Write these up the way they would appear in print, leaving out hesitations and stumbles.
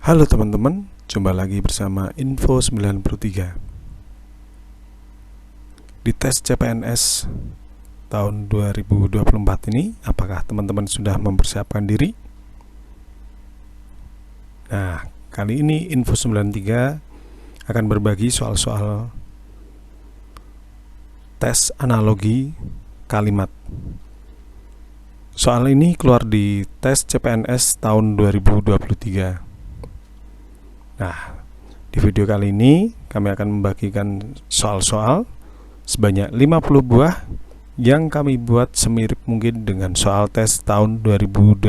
Halo teman-teman, jumpa lagi bersama Info 93. Di tes CPNS tahun 2024 ini, apakah teman-teman sudah mempersiapkan diri? Nah, kali ini Info 93 akan berbagi soal-soal tes analogi kalimat. Soal ini keluar di tes CPNS tahun 2023. Nah, di video kali ini kami akan membagikan soal-soal sebanyak 50 buah yang kami buat semirip mungkin dengan soal tes tahun 2023.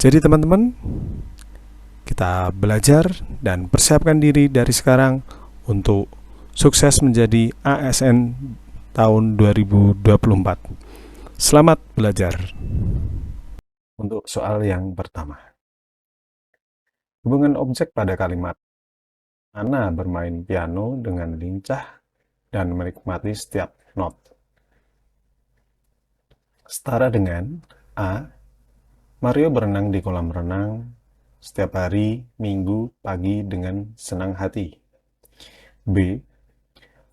Jadi teman-teman, kita belajar dan persiapkan diri dari sekarang untuk sukses menjadi ASN tahun 2024. Selamat belajar. Untuk soal yang pertama, hubungan objek pada kalimat. Ana bermain piano dengan lincah dan menikmati setiap not. Setara dengan A. Mario berenang di kolam renang setiap hari Minggu pagi dengan senang hati. B.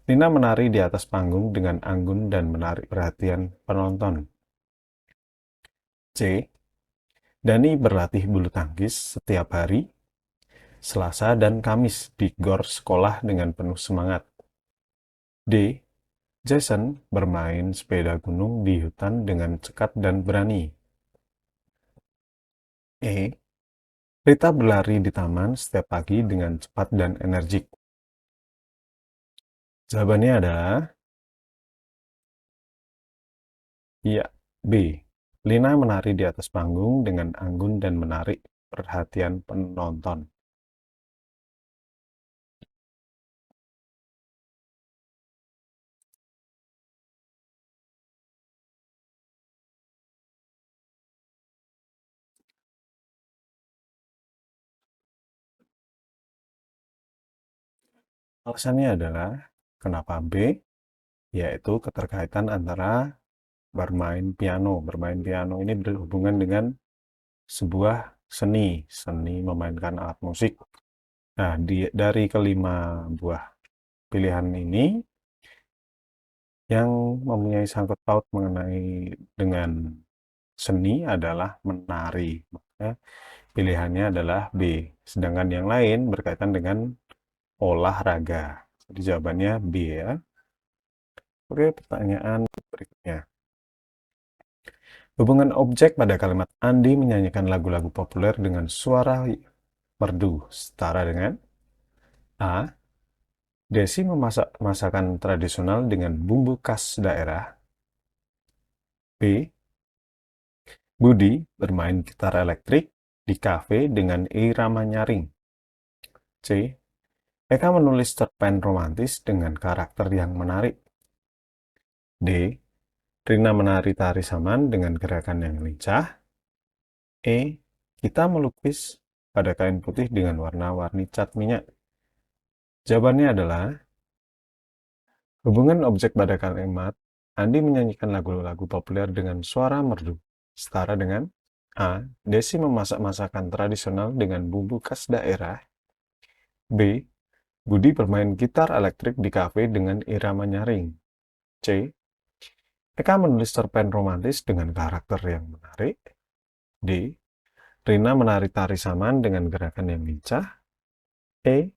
Lina menari di atas panggung dengan anggun dan menarik perhatian penonton. C. Dani berlatih bulu tangkis setiap hari Selasa dan Kamis di gor sekolah dengan penuh semangat. D. Jason bermain sepeda gunung di hutan dengan cekat dan berani. E. Rita berlari di taman setiap pagi dengan cepat dan energik. Jawabannya adalah iya, B. Lina menari di atas panggung dengan anggun dan menarik perhatian penonton. Alasannya adalah kenapa B? Yaitu keterkaitan antara bermain piano. Bermain piano ini berhubungan dengan sebuah seni memainkan alat musik. Nah, dari kelima buah pilihan ini, yang mempunyai sangkut paut mengenai dengan seni adalah menari. Makanya pilihannya adalah B. Sedangkan yang lain berkaitan dengan olahraga. Jadi jawabannya B ya. Oke, pertanyaan berikutnya. Hubungan objek pada kalimat Andi menyanyikan lagu-lagu populer dengan suara merdu. Setara dengan A. Desi memasak masakan tradisional dengan bumbu khas daerah. B. Budi bermain gitar elektrik di kafe dengan irama nyaring. C. Eka menulis cerpen romantis dengan karakter yang menarik. D. Rina menari tari saman dengan gerakan yang lincah. E. Kita melukis pada kain putih dengan warna-warni cat minyak. Jawabannya adalah hubungan objek pada kalimat Andi menyanyikan lagu-lagu populer dengan suara merdu. Setara dengan A. Desi memasak masakan tradisional dengan bumbu khas daerah. B. Budi bermain gitar elektrik di kafe dengan irama nyaring. C. Eka menulis cerpen romantis dengan karakter yang menarik. D. Rina menari tari saman dengan gerakan yang lincah. E.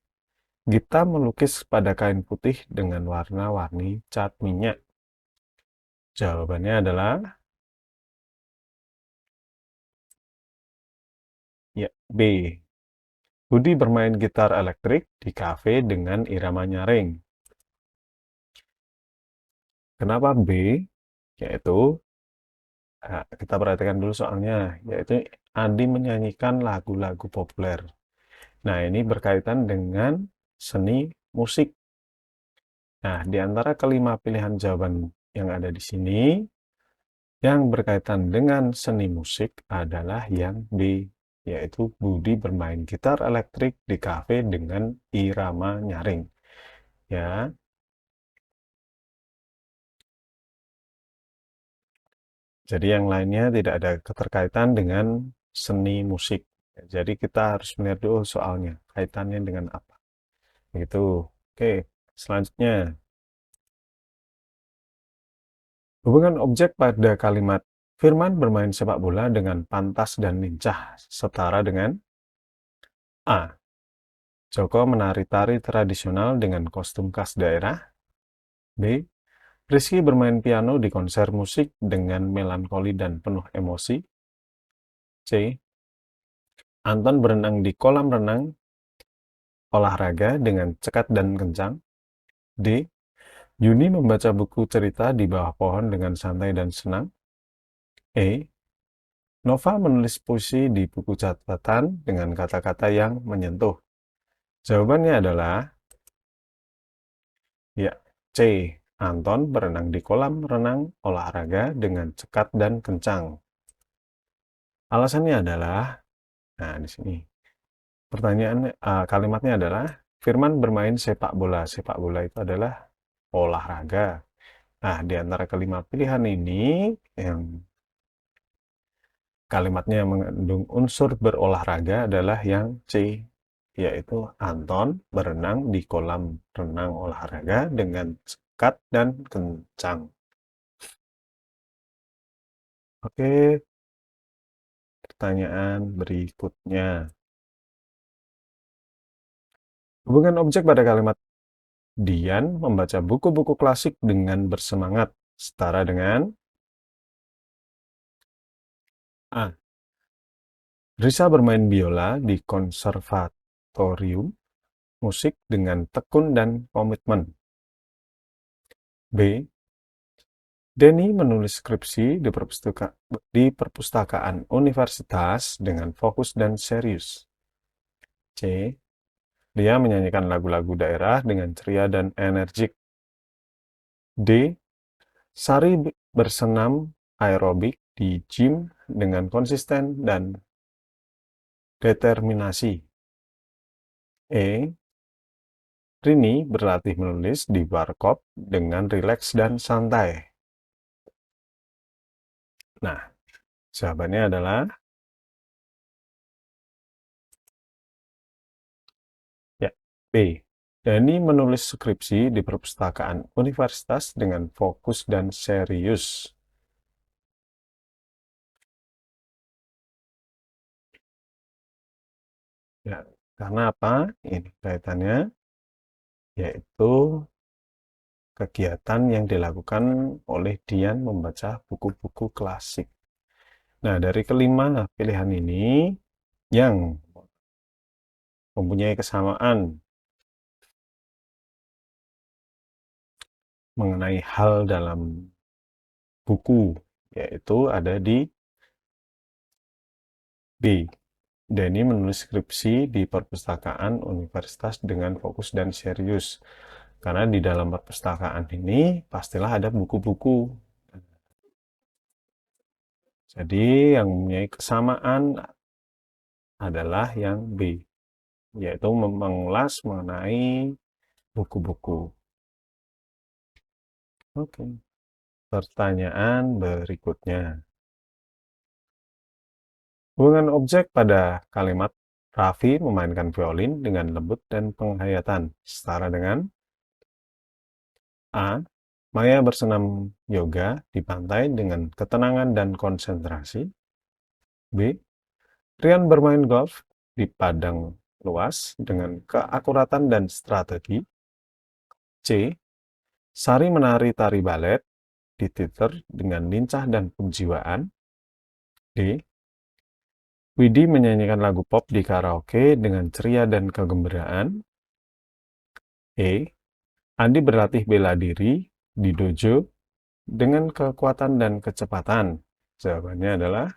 Gita melukis pada kain putih dengan warna-warni cat minyak. Jawabannya adalah ya, B. Budi bermain gitar elektrik di kafe dengan irama nyaring. Kenapa B? Yaitu, kita perhatikan dulu soalnya, yaitu Andi menyanyikan lagu-lagu populer. Nah, ini berkaitan dengan seni musik. Nah, di antara kelima pilihan jawaban yang ada di sini, yang berkaitan dengan seni musik adalah yang B, yaitu Budi bermain gitar elektrik di kafe dengan irama nyaring. Ya, jadi yang lainnya tidak ada keterkaitan dengan seni musik. Jadi kita harus melihat dulu soalnya, kaitannya dengan apa. Begitu. Oke, selanjutnya. Hubungan objek pada kalimat Firman bermain sepak bola dengan pantas dan lincah, setara dengan A. Joko menari tari tradisional dengan kostum khas daerah. B. Rizky bermain piano di konser musik dengan melankoli dan penuh emosi. C. Anton berenang di kolam renang olahraga dengan cekat dan kencang. D. Yuni membaca buku cerita di bawah pohon dengan santai dan senang. E. Nova menulis puisi di buku catatan dengan kata-kata yang menyentuh. Jawabannya adalah ya, C. Anton berenang di kolam renang olahraga dengan cekat dan kencang. Alasannya adalah, nah di sini pertanyaan kalimatnya adalah Firman bermain sepak bola. Sepak bola itu adalah olahraga. Nah, di antara kelima pilihan ini yang kalimatnya mengandung unsur berolahraga adalah yang C, yaitu Anton berenang di kolam renang olahraga dengan cekat dan kencang. Oke, pertanyaan berikutnya. Hubungan objek pada kalimat Dian membaca buku-buku klasik dengan bersemangat, setara dengan A. Risa bermain biola di konservatorium musik dengan tekun dan komitmen. B. Denny menulis skripsi di perpustakaan universitas dengan fokus dan serius. C. Dia menyanyikan lagu-lagu daerah dengan ceria dan energik. D. Sari bersenam aerobik di gym dengan konsisten dan determinasi. E. Rini berlatih menulis di warkop dengan rileks dan santai. Nah, jawabannya adalah ya, B. Dani menulis skripsi di perpustakaan universitas dengan fokus dan serius. Ya, karena apa? Ini kaitannya yaitu kegiatan yang dilakukan oleh Dian membaca buku-buku klasik. Nah, dari kelima pilihan ini yang mempunyai kesamaan mengenai hal dalam buku, yaitu ada di B. Denny menulis skripsi di perpustakaan universitas dengan fokus dan serius. Karena di dalam perpustakaan ini pastilah ada buku-buku. Jadi yang mempunyai kesamaan adalah yang B, yaitu mengulas mengenai buku-buku. Oke. Pertanyaan berikutnya. Hubungan objek pada kalimat Raffi memainkan violin dengan lembut dan penghayatan, setara dengan A. Maya bersenam yoga di pantai dengan ketenangan dan konsentrasi. B. Rian bermain golf di padang luas dengan keakuratan dan strategi. C. Sari menari tari balet di teater dengan lincah dan penjiwaan. D. Widi menyanyikan lagu pop di karaoke dengan ceria dan kegembiraan. E. Andi berlatih bela diri di dojo dengan kekuatan dan kecepatan. Jawabannya adalah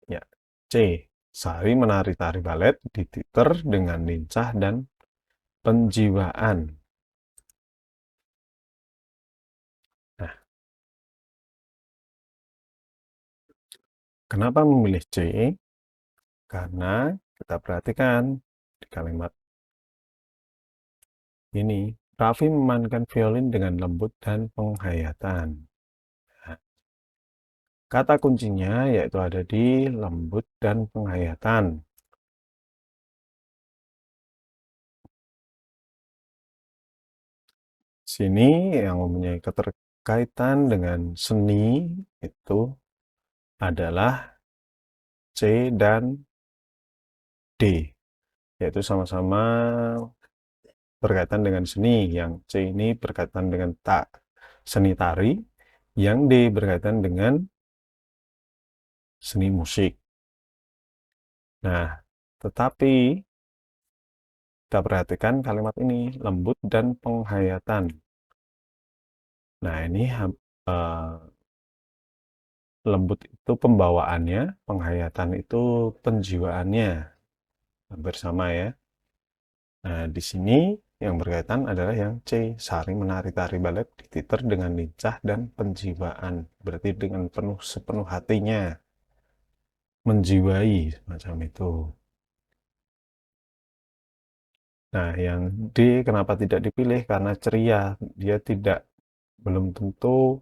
ya, C. Sari menari tari balet di teater dengan lincah dan penjiwaan. Nah, kenapa memilih C? Karena kita perhatikan di kalimat ini, Raffi memainkan violin dengan lembut dan penghayatan. Nah, Kata kuncinya yaitu ada di lembut dan penghayatan. Sini yang mempunyai keterkaitan dengan seni itu adalah C dan D, yaitu sama-sama berkaitan dengan seni. Yang C ini berkaitan dengan seni tari, yang D berkaitan dengan seni musik. Nah, tetapi kita perhatikan kalimat ini, lembut dan penghayatan. Nah, ini lembut itu pembawaannya, penghayatan itu penjiwaannya. Hampir sama ya. Nah, di sini yang berkaitan adalah yang C, saring menari tari balet di titer dengan lincah dan penjiwaan. Berarti dengan sepenuh hatinya, menjiwai macam itu. Nah, yang D kenapa tidak dipilih? Karena ceria, dia belum tentu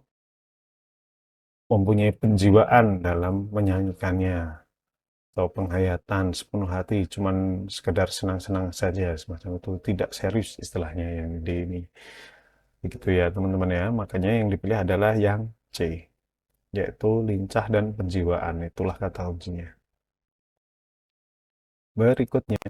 mempunyai penjiwaan dalam menyanyikannya atau penghayatan sepenuh hati, cuman sekedar senang-senang saja semacam itu, tidak serius istilahnya yang D ini. Begitu ya teman-teman ya, makanya yang dipilih adalah yang C, yaitu lincah dan penjiwaan, itulah kata kuncinya. Berikutnya,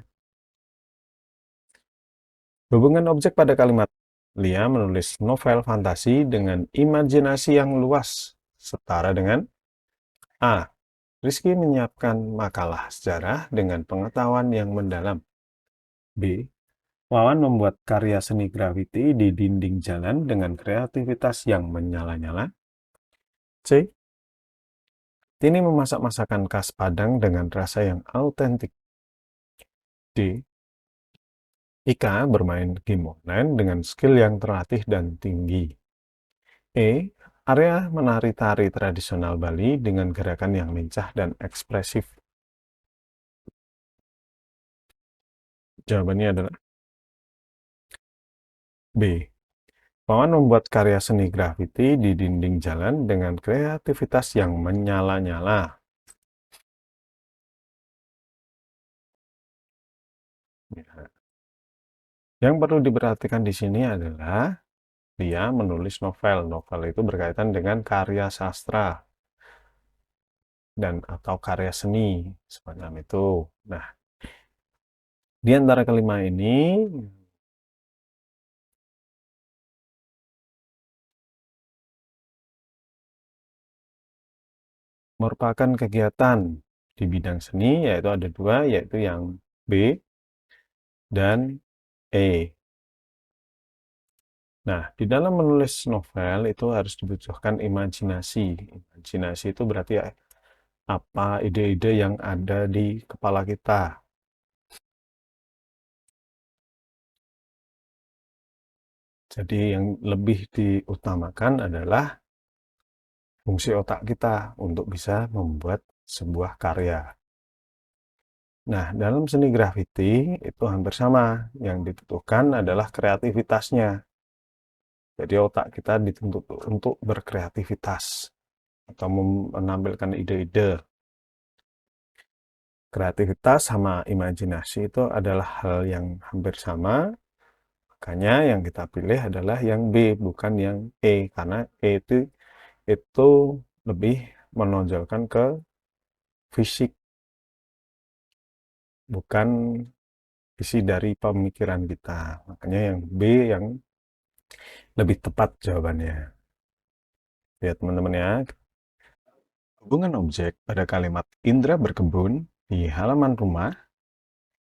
hubungan objek pada kalimat. Lia menulis novel fantasi dengan imajinasi yang luas, setara dengan A. Rizky menyiapkan makalah sejarah dengan pengetahuan yang mendalam. B. Wawan membuat karya seni grafiti di dinding jalan dengan kreativitas yang menyala-nyala. C. Tini memasak masakan khas Padang dengan rasa yang autentik. D. Ika bermain game online dengan skill yang terlatih dan tinggi. E. Arya menari tari tradisional Bali dengan gerakan yang lincah dan ekspresif. Jawabannya adalah B. Wawan membuat karya seni grafiti di dinding jalan dengan kreativitas yang menyala-nyala. Ya. Yang perlu diperhatikan di sini adalah dia menulis novel. Novel itu berkaitan dengan karya sastra dan atau karya seni semacam itu. Nah, di antara kelima ini merupakan kegiatan di bidang seni, yaitu ada dua, yaitu yang B dan E. Nah, di dalam menulis novel itu harus dibutuhkan imajinasi. Imajinasi itu berarti apa ide-ide yang ada di kepala kita. Jadi yang lebih diutamakan adalah fungsi otak kita untuk bisa membuat sebuah karya. Nah, dalam seni grafiti itu hampir sama. Yang dibutuhkan adalah kreativitasnya. Jadi otak kita dituntut untuk berkreativitas atau menampilkan ide-ide. Kreativitas sama imajinasi itu adalah hal yang hampir sama. Makanya yang kita pilih adalah yang B, bukan yang E. Karena E itu lebih menonjolkan ke fisik, bukan isi dari pemikiran kita. Makanya yang B yang lebih tepat jawabannya. Ya teman-teman ya. Hubungan objek pada kalimat Indra berkebun di halaman rumah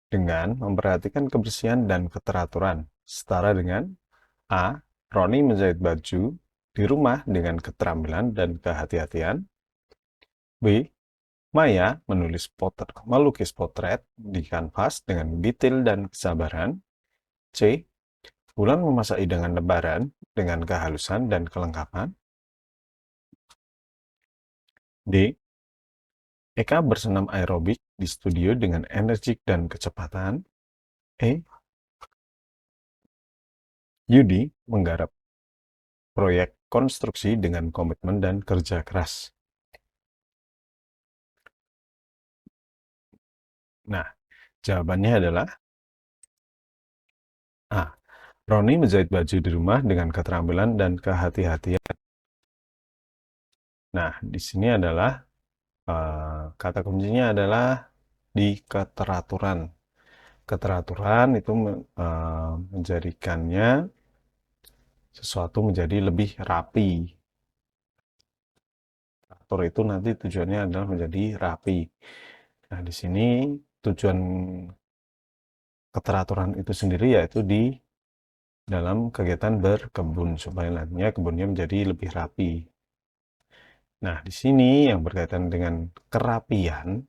dengan memperhatikan kebersihan dan keteraturan. Setara dengan A. Roni menjahit baju di rumah dengan keterampilan dan kehati-hatian. B. Maya melukis potret di kanvas dengan detail dan kesabaran. C. Bulan memasak hidangan lebaran dengan kehalusan dan kelengkapan. D. Eka bersenam aerobik di studio dengan energik dan kecepatan. E. Yudi menggarap proyek konstruksi dengan komitmen dan kerja keras. Nah, jawabannya adalah A. Roni menjahit baju di rumah dengan keterampilan dan kehati-hatian. Nah, di sini adalah kata kuncinya adalah di keteraturan. Keteraturan itu menjadikannya sesuatu menjadi lebih rapi. Teratur itu nanti tujuannya adalah menjadi rapi. Nah, di sini tujuan keteraturan itu sendiri yaitu di dalam kegiatan berkebun supaya nantinya kebunnya menjadi lebih rapi. Nah, di sini yang berkaitan dengan kerapian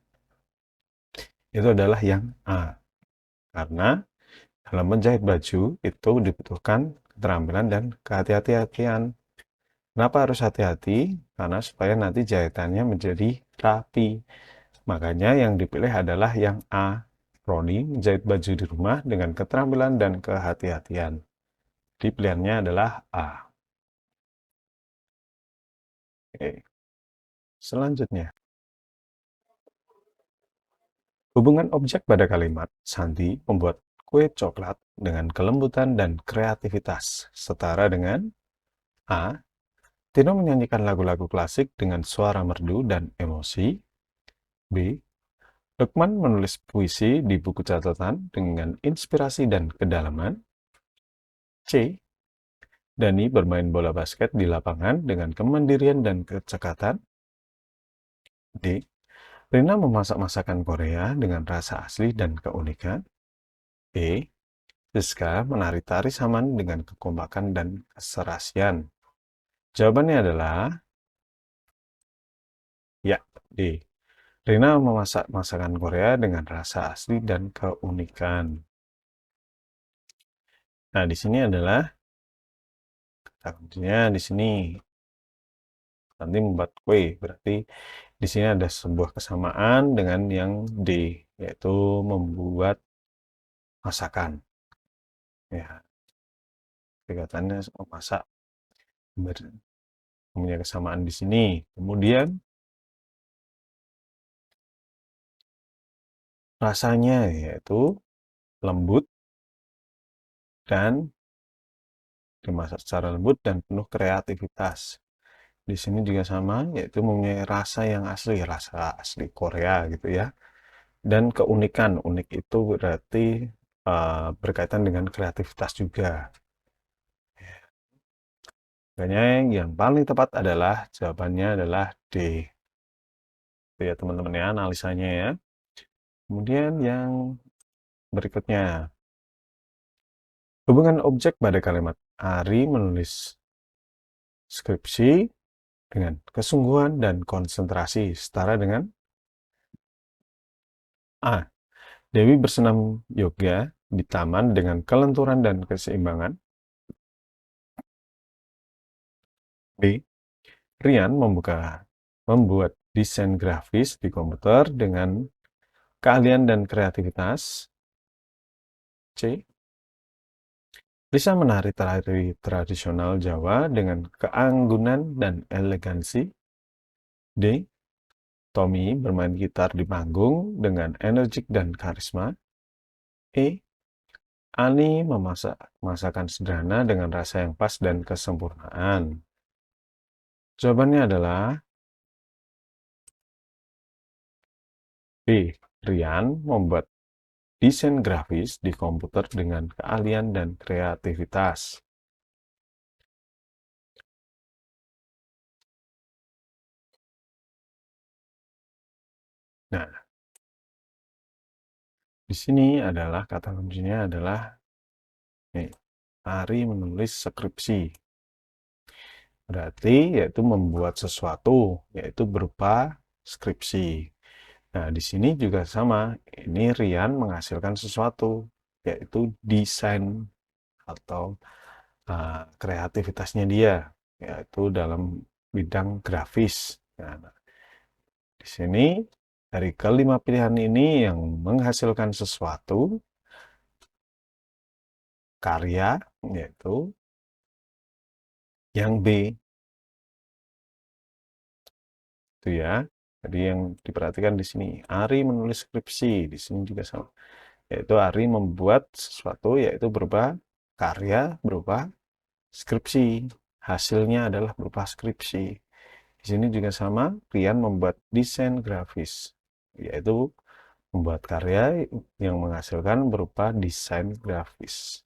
itu adalah yang A. Karena dalam menjahit baju itu dibutuhkan keterampilan dan kehati-hatian. Kenapa harus hati-hati? Karena supaya nanti jahitannya menjadi rapi. Makanya yang dipilih adalah yang A. Roni menjahit baju di rumah dengan keterampilan dan kehati-hatian. Jadi pilihannya adalah A. Oke. Selanjutnya, hubungan objek pada kalimat Santi membuat kue coklat dengan kelembutan dan kreativitas setara dengan A. Tino menyanyikan lagu-lagu klasik dengan suara merdu dan emosi. B. Lukman menulis puisi di buku catatan dengan inspirasi dan kedalaman. C. Dani bermain bola basket di lapangan dengan kemandirian dan kecekatan. D. Rina memasak masakan Korea dengan rasa asli dan keunikan. E. Siska menari tari saman dengan kekompakan dan keserasian. Jawabannya adalah ya, D. Rina memasak masakan Korea dengan rasa asli dan keunikan. Nah, di sini adalah kata kuncinya di sini. Nanti membuat kue, berarti di sini ada sebuah kesamaan dengan yang D, yaitu membuat masakan. Ya, kegiatannya memasak mempunyai kesamaan di sini. Kemudian rasanya yaitu lembut dan dimasak secara lembut dan penuh kreativitas. Di sini juga sama, yaitu mempunyai rasa yang asli, rasa asli Korea gitu ya. Dan keunikan, unik itu berarti berkaitan dengan kreativitas juga. Makanya yang paling tepat adalah jawabannya adalah D. Itu ya teman-teman ya analisanya ya. Kemudian yang berikutnya, hubungan objek pada kalimat Ari menulis skripsi dengan kesungguhan dan konsentrasi setara dengan A. Dewi bersenam yoga di taman dengan kelenturan dan keseimbangan. B. Rian membuat desain grafis di komputer dengan keahlian dan kreativitas. C. Lisa menari tari tradisional Jawa dengan keanggunan dan elegansi. D. Tommy bermain gitar di panggung dengan energik dan karisma. E. Ani memasak masakan sederhana dengan rasa yang pas dan kesempurnaan. Jawabannya adalah B. Rian membuat desain grafis di komputer dengan keahlian dan kreativitas. Nah, di sini adalah kata kuncinya adalah nih, Ari menulis skripsi. Berarti yaitu membuat sesuatu, yaitu berupa skripsi. Nah, di sini juga sama. Ini Rian menghasilkan sesuatu, yaitu desain atau kreativitasnya dia, yaitu dalam bidang grafis. Nah, di sini dari kelima pilihan ini yang menghasilkan sesuatu karya, yaitu yang B, itu ya. Jadi yang diperhatikan di sini, Ari menulis skripsi, di sini juga sama. Yaitu Ari membuat sesuatu, yaitu berupa karya, berupa skripsi. Hasilnya adalah berupa skripsi. Di sini juga sama, Rian membuat desain grafis, yaitu membuat karya yang menghasilkan berupa desain grafis.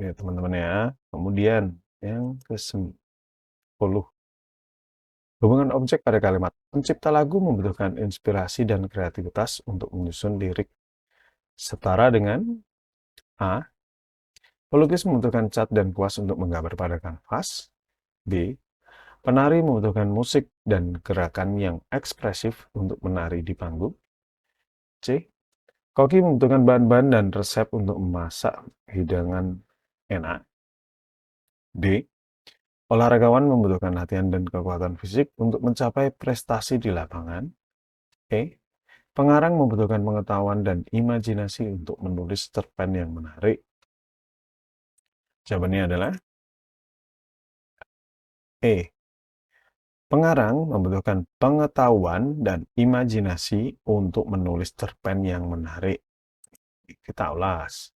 Ya, teman-teman ya. Kemudian yang ke-10. Hubungan objek pada kalimat. Pencipta lagu membutuhkan inspirasi dan kreativitas untuk menyusun lirik. Setara dengan A. Pelukis membutuhkan cat dan kuas untuk menggambar pada kanvas. B. Penari membutuhkan musik dan gerakan yang ekspresif untuk menari di panggung. C. Koki membutuhkan bahan-bahan dan resep untuk memasak hidangan enak. D. Olahragawan membutuhkan latihan dan kekuatan fisik untuk mencapai prestasi di lapangan. E. Pengarang membutuhkan pengetahuan dan imajinasi untuk menulis cerpen yang menarik. Jawabannya adalah E. Pengarang membutuhkan pengetahuan dan imajinasi untuk menulis cerpen yang menarik. Kita ulas.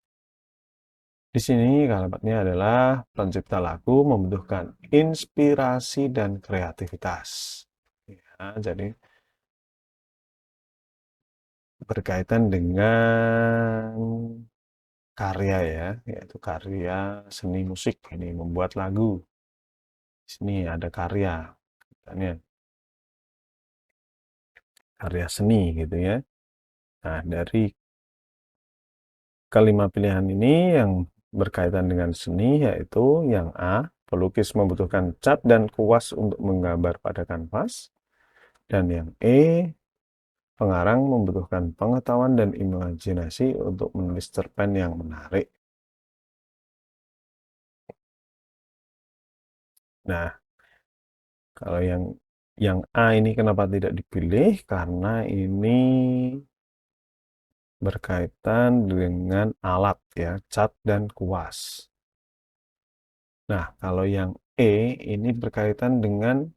Di sini kalimatnya adalah pencipta lagu membutuhkan inspirasi dan kreativitas. Ya, jadi berkaitan dengan karya ya, yaitu karya seni musik. Ini membuat lagu. Di sini ada karya, misalnya karya seni gitu ya. Nah, dari kelima pilihan ini yang berkaitan dengan seni yaitu yang A, pelukis membutuhkan cat dan kuas untuk menggambar pada kanvas. Dan yang E, pengarang membutuhkan pengetahuan dan imajinasi untuk menulis cerpen yang menarik. Nah, kalau yang A ini kenapa tidak dipilih? Karena ini berkaitan dengan alat ya, cat dan kuas. Nah, kalau yang E ini berkaitan dengan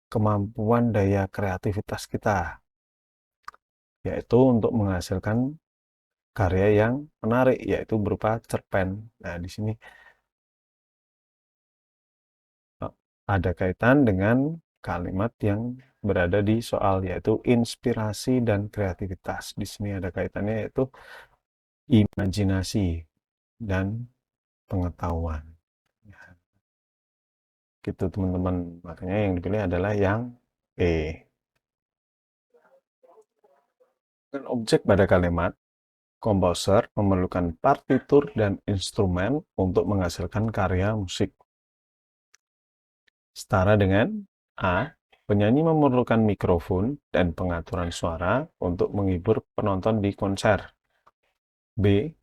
kemampuan daya kreativitas kita, yaitu untuk menghasilkan karya yang menarik, yaitu berupa cerpen. Nah, di sini ada kaitan dengan kalimat yang berada di soal, yaitu inspirasi dan kreativitas. Di sini ada kaitannya yaitu imajinasi dan pengetahuan. Ya, gitu teman-teman. Makanya yang dipilih adalah yang E. Dan objek pada kalimat, komposer memerlukan partitur dan instrumen untuk menghasilkan karya musik. Setara dengan A. Penyanyi memerlukan mikrofon dan pengaturan suara untuk menghibur penonton di konser. B.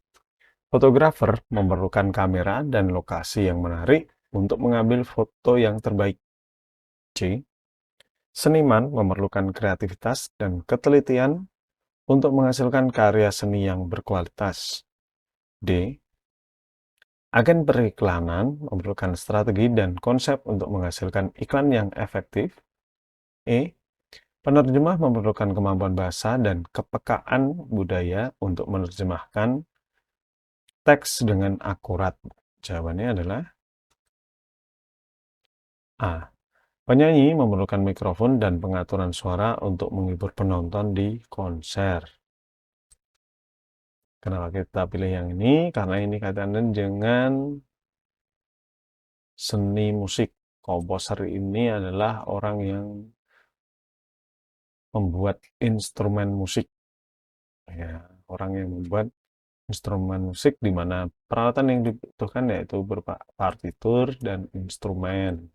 Fotografer memerlukan kamera dan lokasi yang menarik untuk mengambil foto yang terbaik. C. Seniman memerlukan kreativitas dan ketelitian untuk menghasilkan karya seni yang berkualitas. D. Agen periklanan memerlukan strategi dan konsep untuk menghasilkan iklan yang efektif. E. Penerjemah memerlukan kemampuan bahasa dan kepekaan budaya untuk menerjemahkan teks dengan akurat. Jawabannya adalah A. Penyanyi memerlukan mikrofon dan pengaturan suara untuk menghibur penonton di konser. Kenapa kita pilih yang ini? Karena ini kaitannya dengan seni musik. Komposer ini adalah orang yang membuat instrumen musik. Ya, orang yang membuat instrumen musik di mana peralatan yang dibutuhkan yaitu berupa partitur dan instrumen.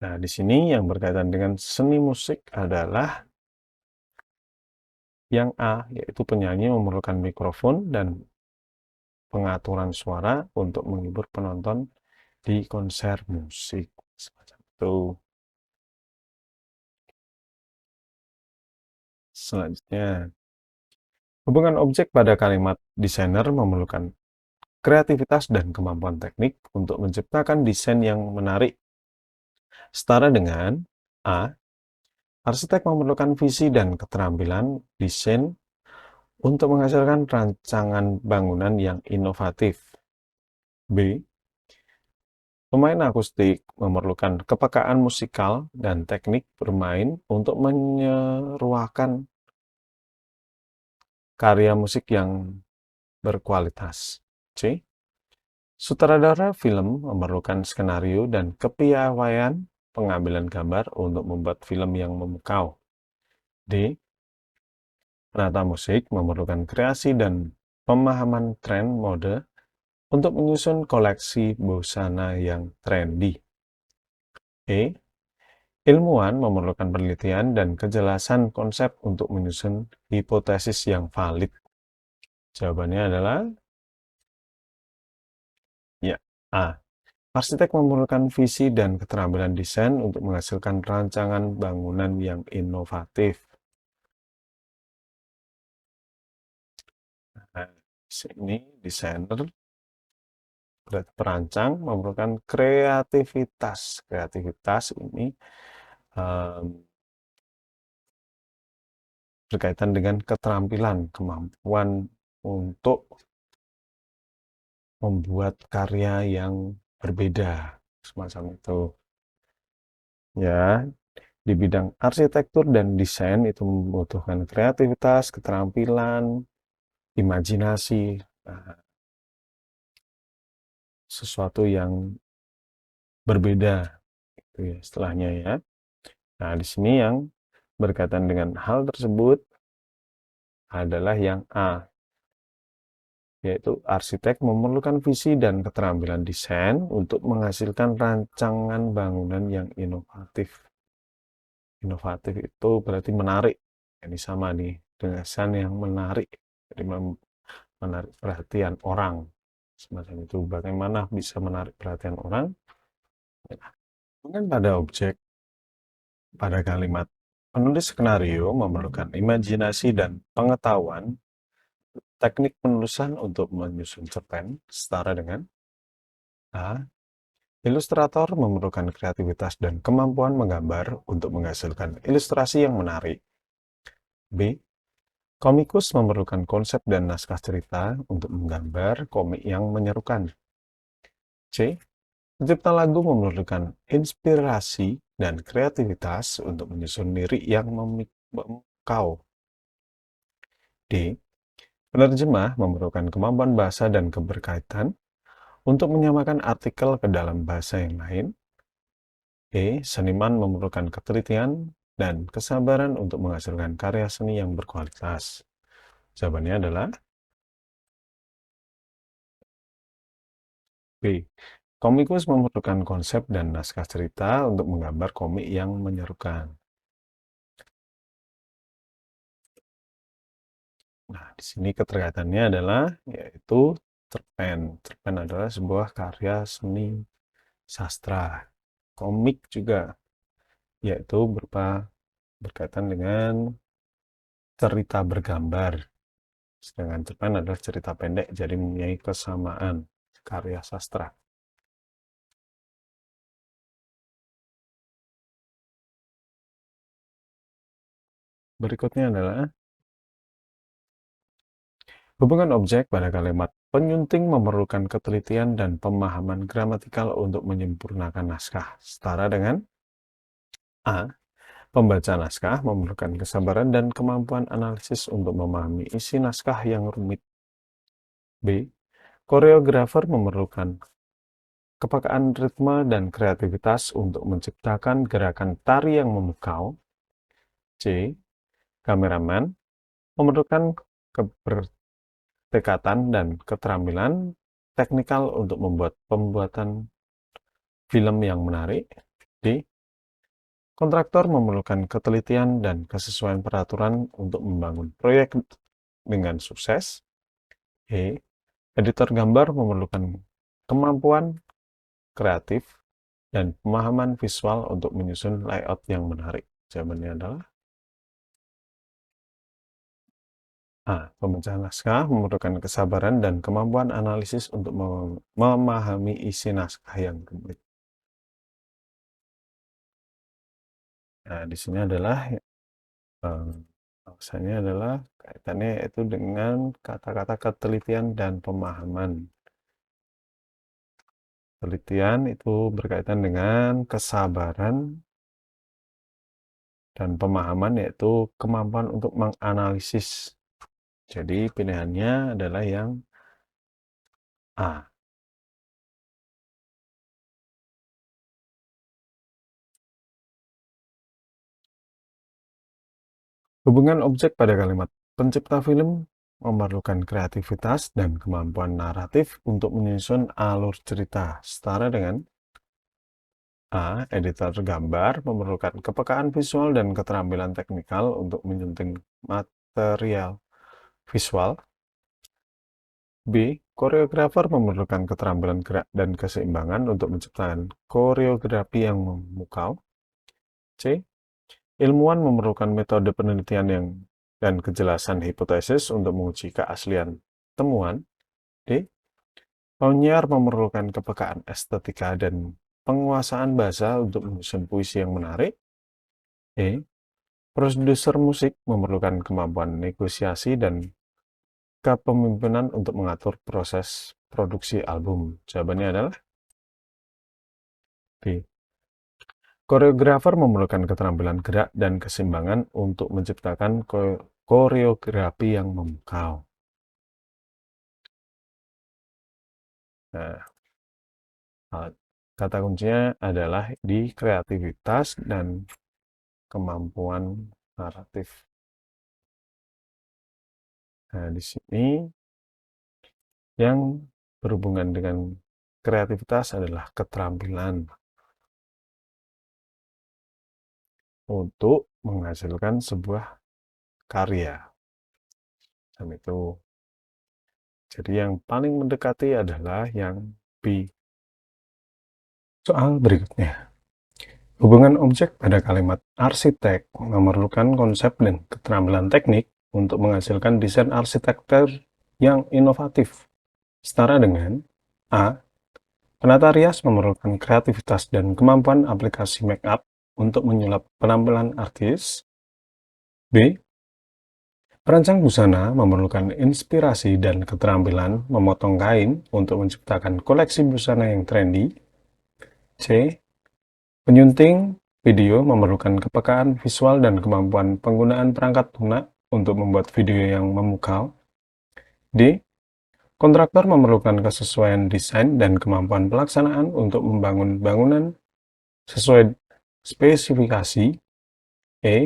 Nah, di sini yang berkaitan dengan seni musik adalah yang A, yaitu penyanyi memerlukan mikrofon dan pengaturan suara untuk menghibur penonton di konser musik. Semacam itu. Selanjutnya, hubungan objek pada kalimat desainer memerlukan kreativitas dan kemampuan teknik untuk menciptakan desain yang menarik. Setara dengan A. Arsitek memerlukan visi dan keterampilan desain untuk menghasilkan rancangan bangunan yang inovatif. B. Pemain akustik memerlukan kepekaan musikal dan teknik bermain untuk menyeruakan karya musik yang berkualitas. C. Sutradara film memerlukan skenario dan kepiawaian pengambilan gambar untuk membuat film yang memukau. D. Penata musik memerlukan kreasi dan pemahaman tren mode untuk menyusun koleksi busana yang trendy. E. Ilmuwan memerlukan penelitian dan kejelasan konsep untuk menyusun hipotesis yang valid. Jawabannya adalah ya, A. Arsitek memerlukan visi dan keterampilan desain untuk menghasilkan rancangan bangunan yang inovatif. Nah, sini desainer perancang memerlukan kreativitas. Kreativitas ini berkaitan dengan keterampilan, kemampuan untuk membuat karya yang berbeda, semacam itu. Ya, di bidang arsitektur dan desain itu membutuhkan kreativitas, keterampilan, imajinasi, sesuatu yang berbeda, itu ya istilahnya ya. Nah, di sini yang berkaitan dengan hal tersebut adalah yang A, yaitu arsitek memerlukan visi dan keterampilan desain untuk menghasilkan rancangan bangunan yang inovatif. Inovatif itu berarti menarik. Ini sama nih, dengan yang menarik. Jadi menarik perhatian orang. Semacam itu. Bagaimana bisa menarik perhatian orang? Mungkin pada objek, pada kalimat. Penulis skenario memerlukan imajinasi dan pengetahuan teknik penulisan untuk menyusun cerpen setara dengan A. Ilustrator memerlukan kreativitas dan kemampuan menggambar untuk menghasilkan ilustrasi yang menarik. B. Komikus memerlukan konsep dan naskah cerita untuk menggambar komik yang menyerukan. C. Pencipta lagu memerlukan inspirasi dan kreativitas untuk menyusun lirik yang memukau. D. Penerjemah memerlukan kemampuan bahasa dan keberkaitan untuk menyamakan artikel ke dalam bahasa yang lain. E. Seniman memerlukan ketelitian dan kesabaran untuk menghasilkan karya seni yang berkualitas. Jawabannya adalah B. Komikus memerlukan konsep dan naskah cerita untuk menggambar komik yang menyerukan. Nah, di sini keterkaitannya adalah yaitu cerpen. Cerpen adalah sebuah karya seni sastra. Komik juga yaitu berupa berkaitan dengan cerita bergambar. Sedangkan cerpen adalah cerita pendek, jadi mempunyai kesamaan karya sastra. Berikutnya adalah hubungan objek pada kalimat penyunting memerlukan ketelitian dan pemahaman gramatikal untuk menyempurnakan naskah. Setara dengan A. Pembaca naskah memerlukan kesabaran dan kemampuan analisis untuk memahami isi naskah yang rumit. B. Koreografer memerlukan kepekaan ritme dan kreativitas untuk menciptakan gerakan tari yang memukau. C. Kameramen memerlukan kebertekatan dan keterampilan teknikal untuk membuat pembuatan film yang menarik. D. Kontraktor memerlukan ketelitian dan kesesuaian peraturan untuk membangun proyek dengan sukses. E. Editor gambar memerlukan kemampuan kreatif dan pemahaman visual untuk menyusun layout yang menarik. Jawabannya adalah A. Pemecahan naskah memerlukan kesabaran dan kemampuan analisis untuk memahami isi naskah yang rumit. Nah, di sini adalah bahwasannya adalah kaitannya yaitu dengan kata-kata ketelitian dan pemahaman. Telitian itu berkaitan dengan kesabaran dan pemahaman yaitu kemampuan untuk menganalisis. Jadi pilihannya adalah yang A. Hubungan objek pada kalimat. Pencipta film memerlukan kreativitas dan kemampuan naratif untuk menyusun alur cerita. Setara dengan A. Editor gambar memerlukan kepekaan visual dan keterampilan teknikal untuk menyunting material visual. B. Koreografer memerlukan keterampilan gerak dan keseimbangan untuk menciptakan koreografi yang memukau. C. Ilmuwan memerlukan metode penelitian dan kejelasan hipotesis untuk menguji keaslian temuan. D. Penyiar memerlukan kepekaan estetika dan penguasaan bahasa untuk menyusun puisi yang menarik. E. Produser musik memerlukan kemampuan negosiasi dan kepemimpinan untuk mengatur proses produksi album. Jawabannya adalah B. Koreografer memerlukan keterampilan gerak dan keseimbangan untuk menciptakan koreografi yang memukau. Nah, kata kuncinya adalah di kreativitas dan kemampuan naratif. Nah, di sini yang berhubungan dengan kreativitas adalah keterampilan untuk menghasilkan sebuah karya. Dan itu. Jadi yang paling mendekati adalah yang B. Soal berikutnya. Hubungan objek pada kalimat arsitek memerlukan konsep dan keterampilan teknik untuk menghasilkan desain arsitektur yang inovatif. Setara dengan A. Penata rias memerlukan kreativitas dan kemampuan aplikasi make up untuk menyulap penampilan artis. B. Perancang busana memerlukan inspirasi dan keterampilan memotong kain untuk menciptakan koleksi busana yang trendy. C. Penyunting video memerlukan kepekaan visual dan kemampuan penggunaan perangkat lunak untuk membuat video yang memukau. D. Kontraktor memerlukan kesesuaian desain dan kemampuan pelaksanaan untuk membangun bangunan sesuai spesifikasi. E.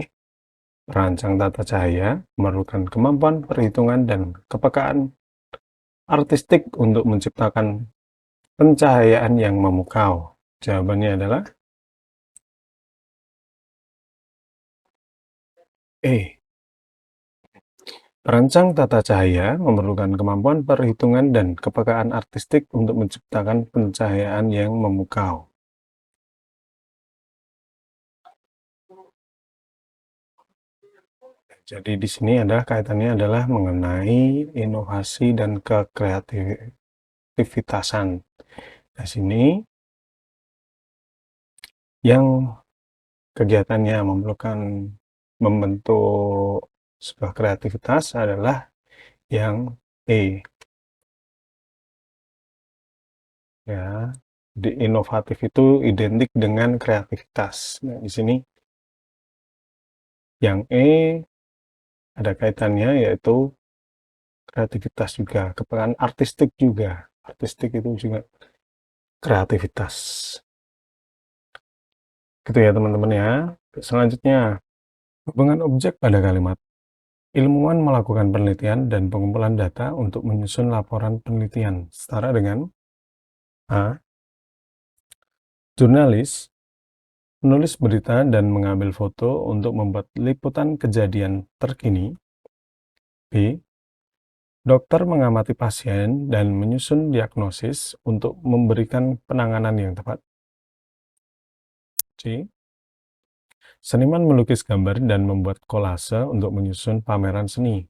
Perancang tata cahaya memerlukan kemampuan perhitungan dan kepekaan artistik untuk menciptakan pencahayaan yang memukau. Jawabannya adalah E. Perancang tata cahaya memerlukan kemampuan perhitungan dan kepekaan artistik untuk menciptakan pencahayaan yang memukau. Jadi di sini ada kaitannya adalah mengenai inovasi dan kekreativitasan. Di sini yang kegiatannya memerlukan membentuk sebuah kreativitas adalah yang E. Ya, di inovatif itu identik dengan kreativitas. Nah, di sini yang E ada kaitannya yaitu kreativitas juga, kepekaan artistik juga. Artistik itu juga kreativitas. Gitu ya teman-teman ya. Selanjutnya, hubungan objek pada kalimat. Ilmuwan melakukan penelitian dan pengumpulan data untuk menyusun laporan penelitian. Setara dengan A. Jurnalis menulis berita dan mengambil foto untuk membuat liputan kejadian terkini. B. Dokter mengamati pasien dan menyusun diagnosis untuk memberikan penanganan yang tepat. C. Seniman melukis gambar dan membuat kolase untuk menyusun pameran seni.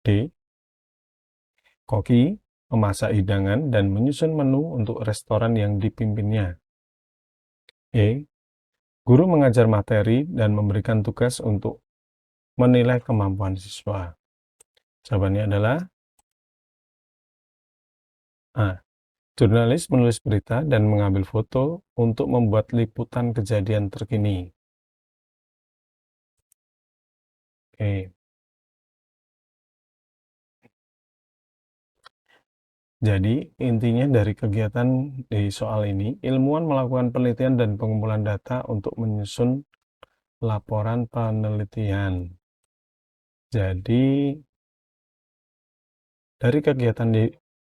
D. Koki memasak hidangan dan menyusun menu untuk restoran yang dipimpinnya. E. Guru mengajar materi dan memberikan tugas untuk menilai kemampuan siswa. Jawabannya adalah A. Jurnalis menulis berita dan mengambil foto untuk membuat liputan kejadian terkini. Oke. Jadi, intinya dari kegiatan di soal ini, ilmuwan melakukan penelitian dan pengumpulan data untuk menyusun laporan penelitian. Jadi, dari kegiatan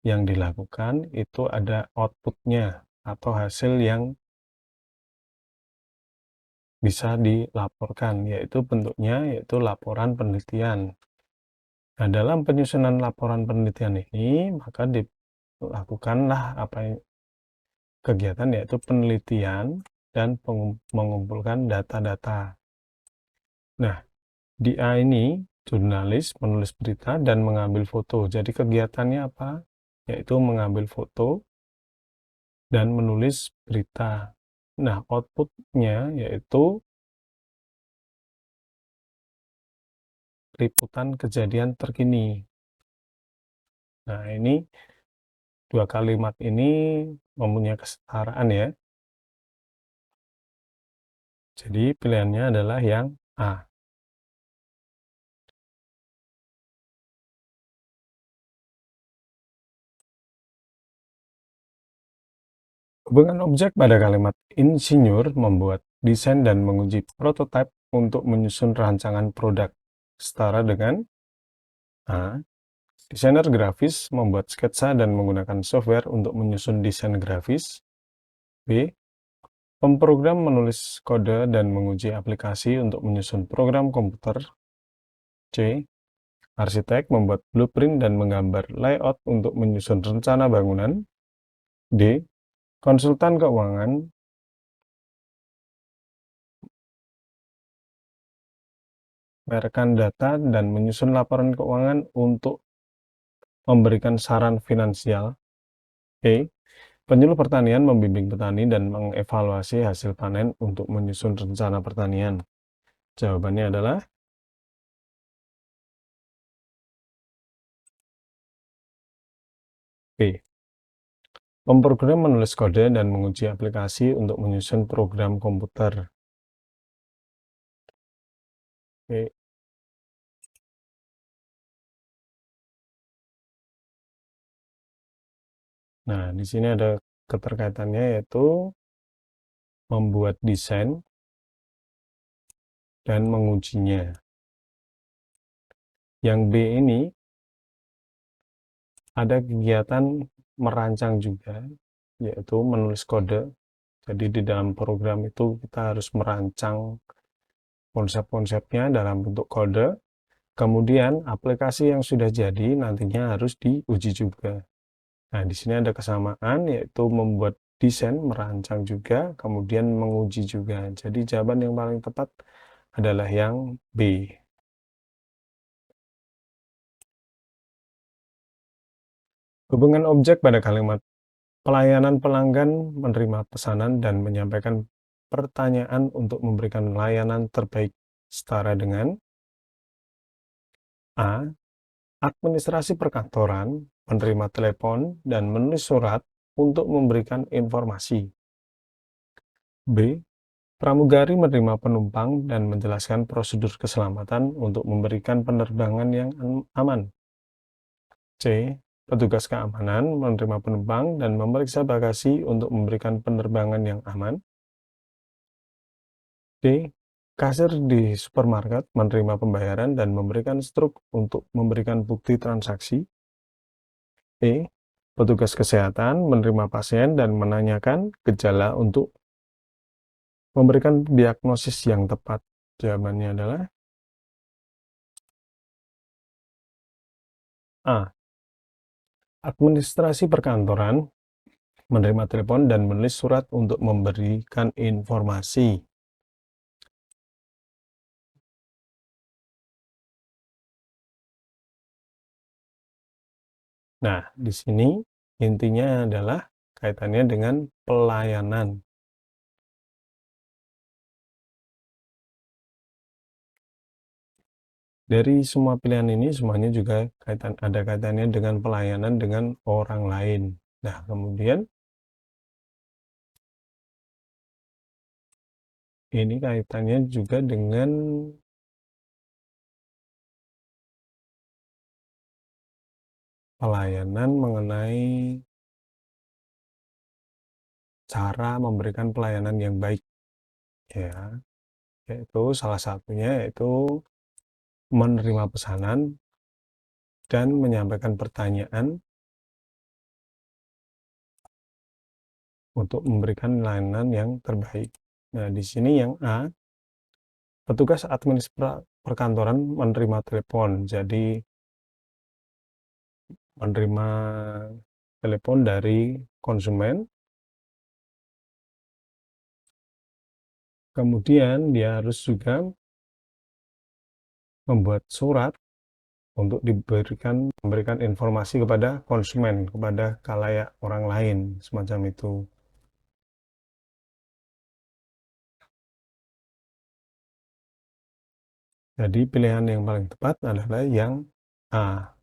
yang dilakukan, itu ada outputnya atau hasil yang bisa dilaporkan, yaitu bentuknya yaitu laporan penelitian. Nah, dalam penyusunan laporan penelitian ini, maka dilakukanlah kegiatan yaitu penelitian dan mengumpulkan data-data. Nah, di A ini jurnalis menulis berita dan mengambil foto. Jadi kegiatannya apa? Yaitu mengambil foto dan menulis berita. Nah, outputnya yaitu liputan kejadian terkini. Nah, ini dua kalimat ini mempunyai kesetaraan ya. Jadi pilihannya adalah yang A. Hubungan objek pada kalimat insinyur membuat desain dan menguji prototipe untuk menyusun rancangan produk. Setara dengan A. Desainer grafis membuat sketsa dan menggunakan software untuk menyusun desain grafis. B. Pemrogram menulis kode dan menguji aplikasi untuk menyusun program komputer. C. Arsitek membuat blueprint dan menggambar layout untuk menyusun rencana bangunan. D. Konsultan keuangan merekam data dan menyusun laporan keuangan untuk memberikan saran finansial. E. Penyuluh pertanian membimbing petani dan mengevaluasi hasil panen untuk menyusun rencana pertanian. Jawabannya adalah B. Pemrogram menulis kode dan menguji aplikasi untuk menyusun program komputer. E. Nah, di sini ada keterkaitannya yaitu membuat desain dan mengujinya. Yang B ini ada kegiatan merancang juga, yaitu menulis kode. Jadi di dalam program itu kita harus merancang konsep-konsepnya dalam bentuk kode. Kemudian aplikasi yang sudah jadi nantinya harus diuji juga. Nah, di sini ada kesamaan yaitu membuat desain, merancang juga, kemudian menguji juga. Jadi jawaban yang paling tepat adalah yang B. Hubungan objek pada kalimat pelayanan pelanggan menerima pesanan dan menyampaikan pertanyaan untuk memberikan layanan terbaik setara dengan A. Administrasi perkantoran menerima telepon dan menulis surat untuk memberikan informasi. B. Pramugari menerima penumpang dan menjelaskan prosedur keselamatan untuk memberikan penerbangan yang aman. C. Petugas keamanan menerima penumpang dan memeriksa bagasi untuk memberikan penerbangan yang aman. D. Kasir di supermarket menerima pembayaran dan memberikan struk untuk memberikan bukti transaksi. E. Petugas kesehatan menerima pasien dan menanyakan gejala untuk memberikan diagnosis yang tepat. Jawabannya adalah A. Administrasi perkantoran menerima telepon dan menulis surat untuk memberikan informasi. Nah, di sini intinya adalah kaitannya dengan pelayanan. Dari semua pilihan ini semuanya juga ada kaitannya dengan pelayanan dengan orang lain. Nah, kemudian ini kaitannya juga dengan pelayanan mengenai cara memberikan pelayanan yang baik, ya, yaitu salah satunya yaitu menerima pesanan dan menyampaikan pertanyaan untuk memberikan layanan yang terbaik. Nah, di sini yang A, petugas perkantoran menerima telepon. Jadi, menerima telepon dari konsumen, kemudian dia harus juga membuat surat untuk memberikan informasi kepada konsumen, kepada khalayak orang lain, semacam itu. Jadi pilihan yang paling tepat adalah yang A.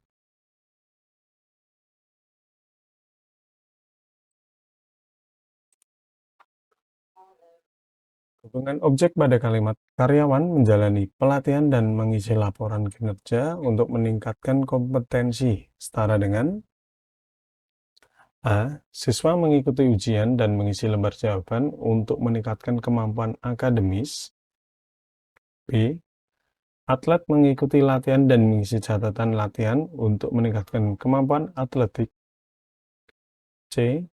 Hubungan objek pada kalimat karyawan menjalani pelatihan dan mengisi laporan kinerja untuk meningkatkan kompetensi, setara dengan A. Siswa mengikuti ujian dan mengisi lembar jawaban untuk meningkatkan kemampuan akademis. B. Atlet mengikuti latihan dan mengisi catatan latihan untuk meningkatkan kemampuan atletik. C.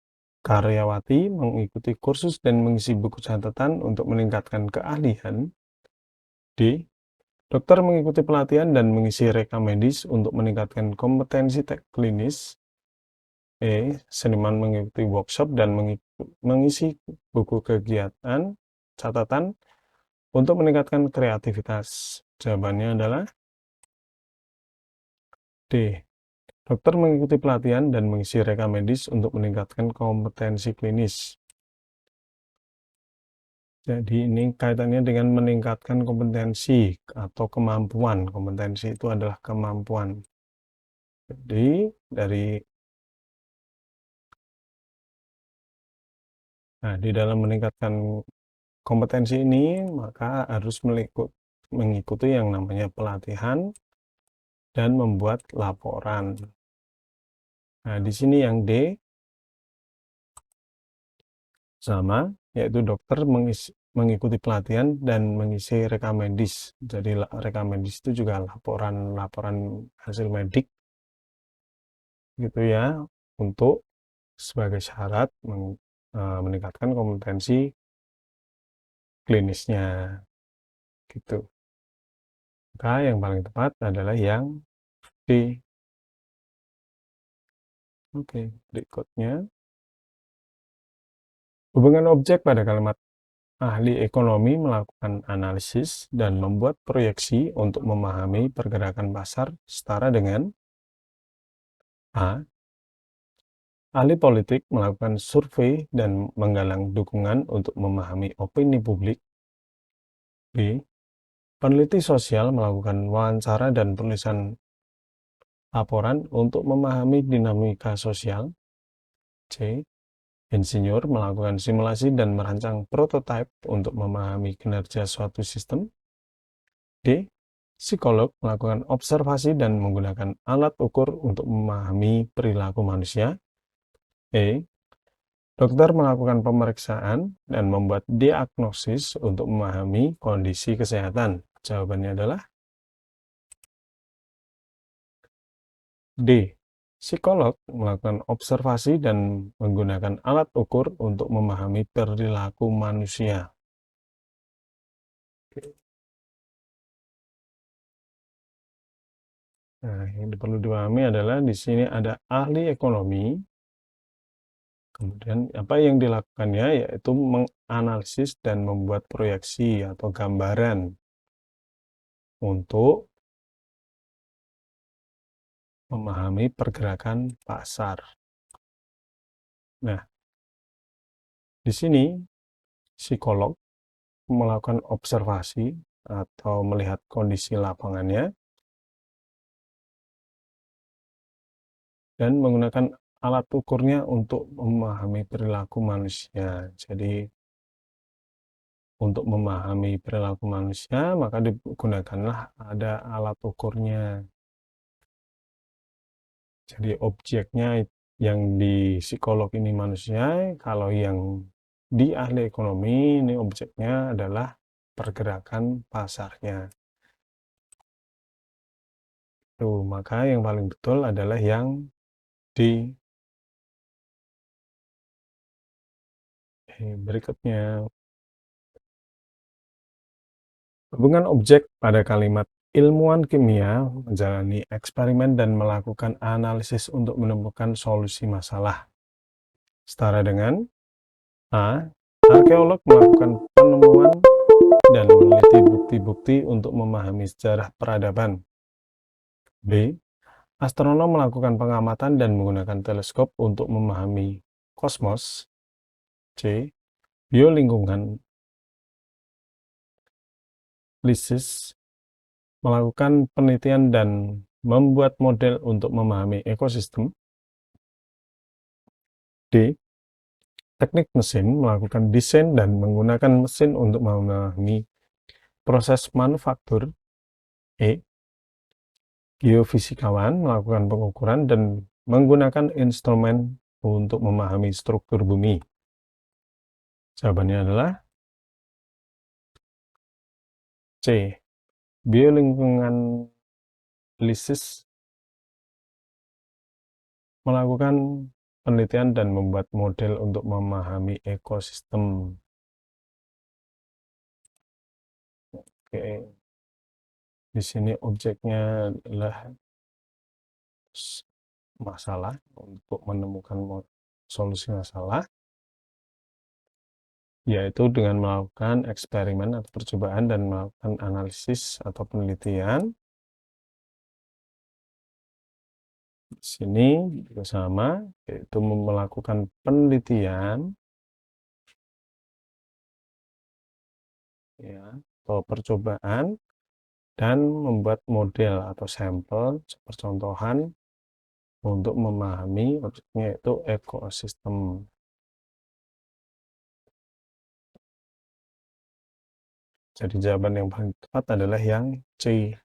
Karyawati mengikuti kursus dan mengisi buku catatan untuk meningkatkan keahlian. D. Dokter mengikuti pelatihan dan mengisi rekam medis untuk meningkatkan kompetensi klinis. E. Seniman mengikuti workshop dan mengisi buku kegiatan catatan untuk meningkatkan kreativitas. Jawabannya adalah D. Dokter mengikuti pelatihan dan mengisi rekam medis untuk meningkatkan kompetensi klinis. Jadi ini kaitannya dengan meningkatkan kompetensi atau kemampuan. Kompetensi itu adalah kemampuan. Jadi di dalam meningkatkan kompetensi ini maka harus mengikuti yang namanya pelatihan dan membuat laporan. Nah, di sini yang D sama, yaitu dokter mengikuti pelatihan dan mengisi rekam medis. Jadi rekam medis itu juga laporan hasil medik gitu ya, untuk sebagai syarat meningkatkan kompetensi klinisnya gitu. Maka yang paling tepat adalah yang D. Oke, berikutnya. Hubungan objek pada kalimat ahli ekonomi melakukan analisis dan membuat proyeksi untuk memahami pergerakan pasar, setara dengan A. Ahli politik melakukan survei dan menggalang dukungan untuk memahami opini publik. B. Peneliti sosial melakukan wawancara dan penulisan laporan untuk memahami dinamika sosial. C. Insinyur melakukan simulasi dan merancang prototipe untuk memahami kinerja suatu sistem. D. Psikolog melakukan observasi dan menggunakan alat ukur untuk memahami perilaku manusia. E. Dokter melakukan pemeriksaan dan membuat diagnosis untuk memahami kondisi kesehatan. Jawabannya adalah D. Psikolog melakukan observasi dan menggunakan alat ukur untuk memahami perilaku manusia. Nah, yang perlu dipahami adalah di sini ada ahli ekonomi. Kemudian apa yang dilakukannya yaitu menganalisis dan membuat proyeksi atau gambaran untuk memahami pergerakan pasar. Nah, di sini psikolog melakukan observasi atau melihat kondisi lapangannya dan menggunakan alat ukurnya untuk memahami perilaku manusia. Jadi, untuk memahami perilaku manusia, maka digunakanlah ada alat ukurnya. Jadi, objeknya yang di psikolog ini manusia, kalau yang di ahli ekonomi ini objeknya adalah pergerakan pasarnya. Tuh, maka yang paling betul adalah yang di berikutnya. Hubungan objek pada kalimat ilmuwan kimia menjalani eksperimen dan melakukan analisis untuk menemukan solusi masalah. Setara dengan A. Arkeolog melakukan penemuan dan meneliti bukti-bukti untuk memahami sejarah peradaban. B. Astronom melakukan pengamatan dan menggunakan teleskop untuk memahami kosmos. C. Biolingkungan lisis melakukan penelitian dan membuat model untuk memahami ekosistem. D. Teknik mesin melakukan desain dan menggunakan mesin untuk memahami proses manufaktur. E. Geofisikawan melakukan pengukuran dan menggunakan instrumen untuk memahami struktur bumi. Jawabannya adalah C. Biolingkungan lisis melakukan penelitian dan membuat model untuk memahami ekosistem. Oke. Di sini objeknya adalah masalah, untuk menemukan solusi masalah, yaitu dengan melakukan eksperimen atau percobaan dan melakukan analisis atau penelitian. Di sini juga sama, yaitu melakukan penelitian ya, atau percobaan dan membuat model atau sampel percontohan untuk memahami objeknya, yaitu ekosistem. Jadi jawaban yang paling tepat adalah yang C.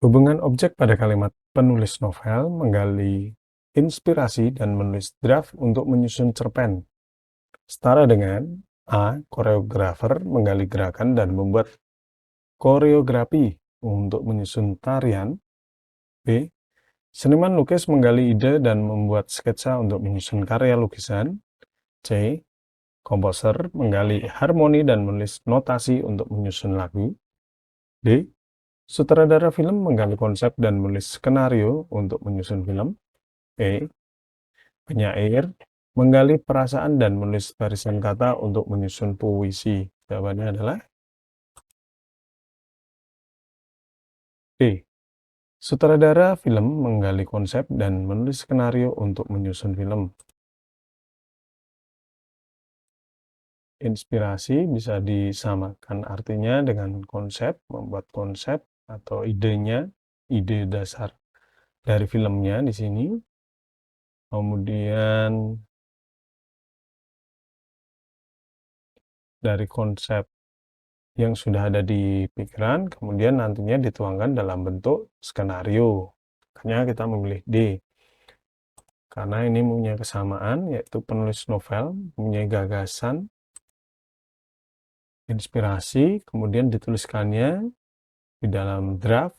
Hubungan objek pada kalimat penulis novel menggali inspirasi dan menulis draft untuk menyusun cerpen. Setara dengan A. Koreografer menggali gerakan dan membuat koreografi untuk menyusun tarian. B. Seniman lukis menggali ide dan membuat sketsa untuk menyusun karya lukisan. C. Komposer menggali harmoni dan menulis notasi untuk menyusun lagu. D. Sutradara film menggali konsep dan menulis skenario untuk menyusun film. E. Penyair menggali perasaan dan menulis barisan kata untuk menyusun puisi. Jawabannya adalah D. Sutradara film menggali konsep dan menulis skenario untuk menyusun film. Inspirasi bisa disamakan artinya dengan konsep, membuat konsep atau idenya, ide dasar dari filmnya di sini. Kemudian dari konsep yang sudah ada di pikiran, kemudian nantinya dituangkan dalam bentuk skenario. Makanya kita memilih D. Karena ini punya kesamaan, yaitu penulis novel mempunyai gagasan, inspirasi, kemudian dituliskannya di dalam draft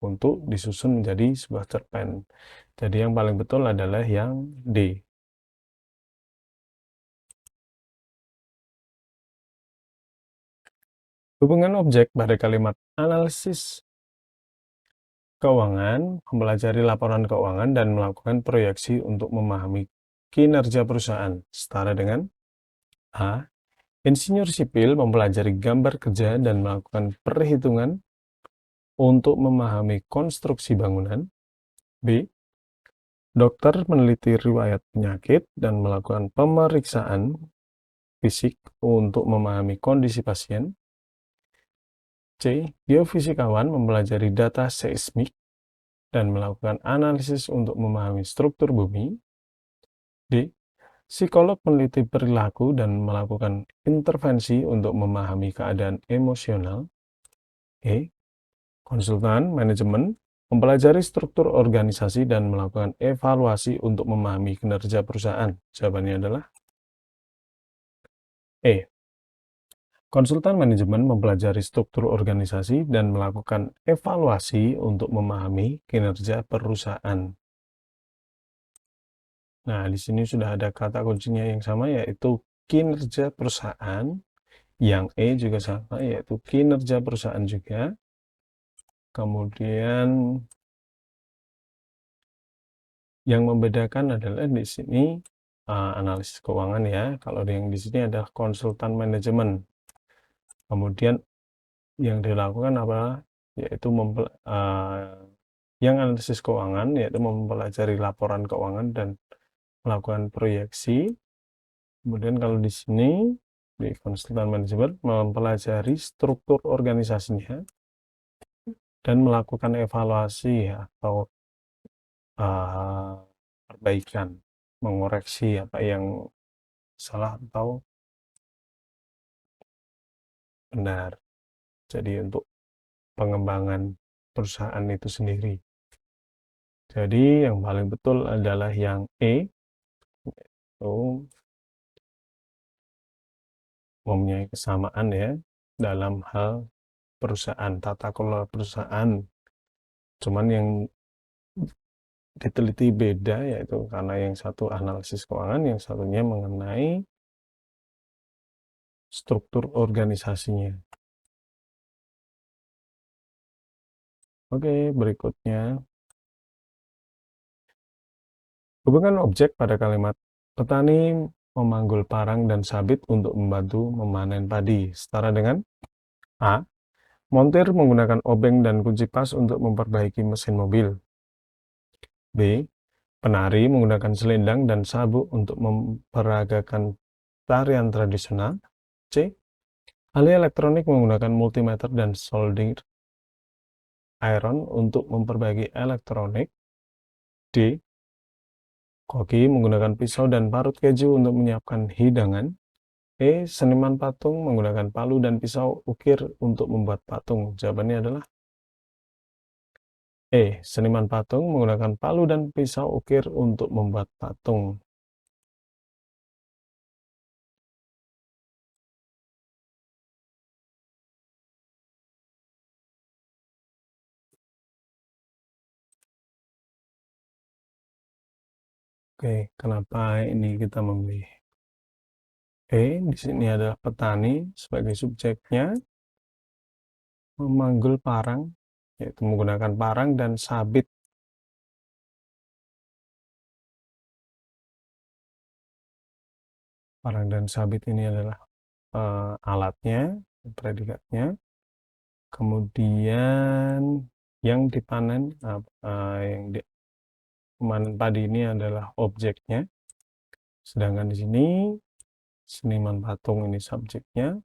untuk disusun menjadi sebuah cerpen. Jadi yang paling betul adalah yang D. Hubungan objek pada kalimat analisis keuangan, mempelajari laporan keuangan dan melakukan proyeksi untuk memahami kinerja perusahaan. Setara dengan A. Insinyur sipil mempelajari gambar kerja dan melakukan perhitungan untuk memahami konstruksi bangunan. B. Dokter meneliti riwayat penyakit dan melakukan pemeriksaan fisik untuk memahami kondisi pasien. C. Geofisikawan mempelajari data seismik dan melakukan analisis untuk memahami struktur bumi. D. Psikolog meneliti perilaku dan melakukan intervensi untuk memahami keadaan emosional. E. Konsultan manajemen mempelajari struktur organisasi dan melakukan evaluasi untuk memahami kinerja perusahaan. Jawabannya adalah E. Konsultan manajemen mempelajari struktur organisasi dan melakukan evaluasi untuk memahami kinerja perusahaan. Nah, di sini sudah ada kata kuncinya yang sama, yaitu kinerja perusahaan. Yang E juga sama, yaitu kinerja perusahaan juga. Kemudian yang membedakan adalah di sini analisis keuangan ya. Kalau yang di sini adalah konsultan manajemen. Kemudian yang dilakukan apa? Yaitu yang analisis keuangan, yaitu mempelajari laporan keuangan dan melakukan proyeksi. Kemudian kalau di sini di konsultan manajemen mempelajari struktur organisasinya dan melakukan evaluasi atau perbaikan, mengoreksi apa yang salah atau benar. Jadi untuk pengembangan perusahaan itu sendiri. Jadi yang paling betul adalah yang E, itu mempunyai kesamaan ya dalam hal perusahaan, tata kelola perusahaan. Cuman yang diteliti beda, yaitu karena yang satu analisis keuangan, yang satunya mengenai struktur organisasinya. Oke, berikutnya. Hubungan objek pada kalimat petani memanggul parang dan sabit untuk membantu memanen padi. Setara dengan A. Montir menggunakan obeng dan kunci pas untuk memperbaiki mesin mobil. B. Penari menggunakan selendang dan sabuk untuk memperagakan tarian tradisional. C. Ahli elektronik menggunakan multimeter dan soldering iron untuk memperbaiki elektronik. D. Koki menggunakan pisau dan parut keju untuk menyiapkan hidangan. E. Seniman patung menggunakan palu dan pisau ukir untuk membuat patung. Jawabannya adalah E. Seniman patung menggunakan palu dan pisau ukir untuk membuat patung. Oke, kenapa ini kita memilih E? Di sini adalah petani sebagai subjeknya, memanggul parang, yaitu menggunakan parang dan sabit. Parang dan sabit ini adalah alatnya, predikatnya. Kemudian yang dipanen, memanen padi ini adalah objeknya. Sedangkan di sini seniman patung ini subjeknya.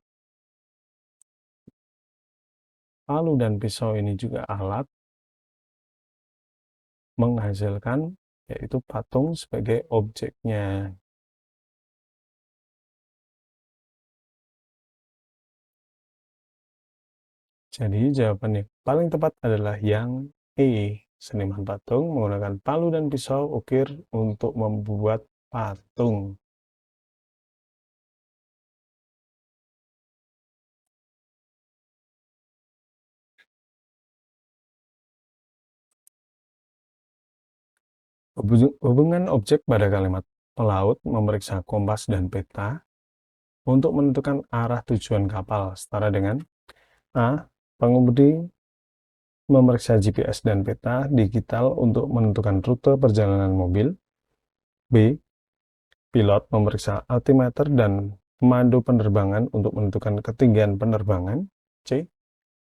Palu dan pisau ini juga alat menghasilkan, yaitu patung sebagai objeknya. Jadi jawaban yang paling tepat adalah yang E. Seniman patung menggunakan palu dan pisau ukir untuk membuat patung. Hubungan objek pada kalimat pelaut memeriksa kompas dan peta untuk menentukan arah tujuan kapal. Setara dengan A. Pengemudi memeriksa GPS dan peta digital untuk menentukan rute perjalanan mobil. B. Pilot memeriksa altimeter dan pemandu penerbangan untuk menentukan ketinggian penerbangan. C.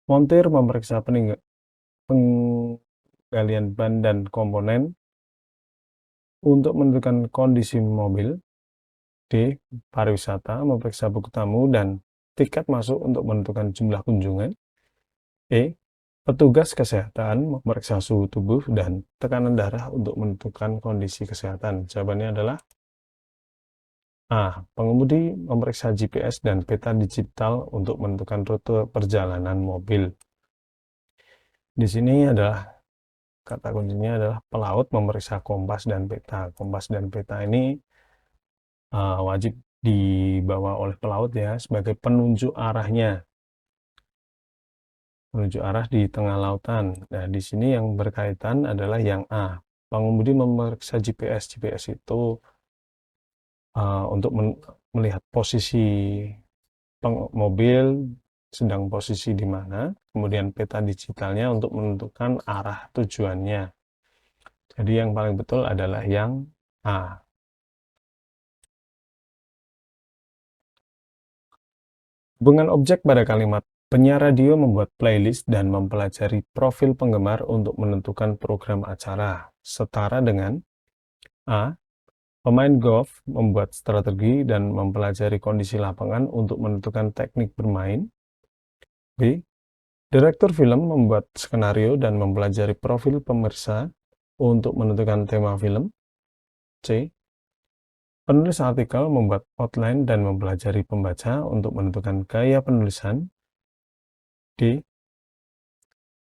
Montir memeriksa penggalian ban dan komponen untuk menentukan kondisi mobil. D. Pariwisata memeriksa buku tamu dan tiket masuk untuk menentukan jumlah kunjungan. E. Petugas kesehatan memeriksa suhu tubuh dan tekanan darah untuk menentukan kondisi kesehatan. Jawabannya adalah A. Pengemudi memeriksa GPS dan peta digital untuk menentukan rute perjalanan mobil. Di sini adalah kata kuncinya adalah pelaut memeriksa kompas dan peta. Kompas dan peta ini wajib dibawa oleh pelaut ya sebagai penunjuk arahnya. Penunjuk arah di tengah lautan. Nah, di sini yang berkaitan adalah yang A. Pengemudi memeriksa GPS. GPS itu untuk melihat posisi mobil sedang posisi di mana, kemudian peta digitalnya untuk menentukan arah tujuannya. Jadi yang paling betul adalah yang A. Hubungan objek pada kalimat penyiar radio membuat playlist dan mempelajari profil penggemar untuk menentukan program acara, setara dengan A. Pemain golf membuat strategi dan mempelajari kondisi lapangan untuk menentukan teknik bermain. B. Direktur film membuat skenario dan mempelajari profil pemirsa untuk menentukan tema film. C. Penulis artikel membuat outline dan mempelajari pembaca untuk menentukan gaya penulisan. D.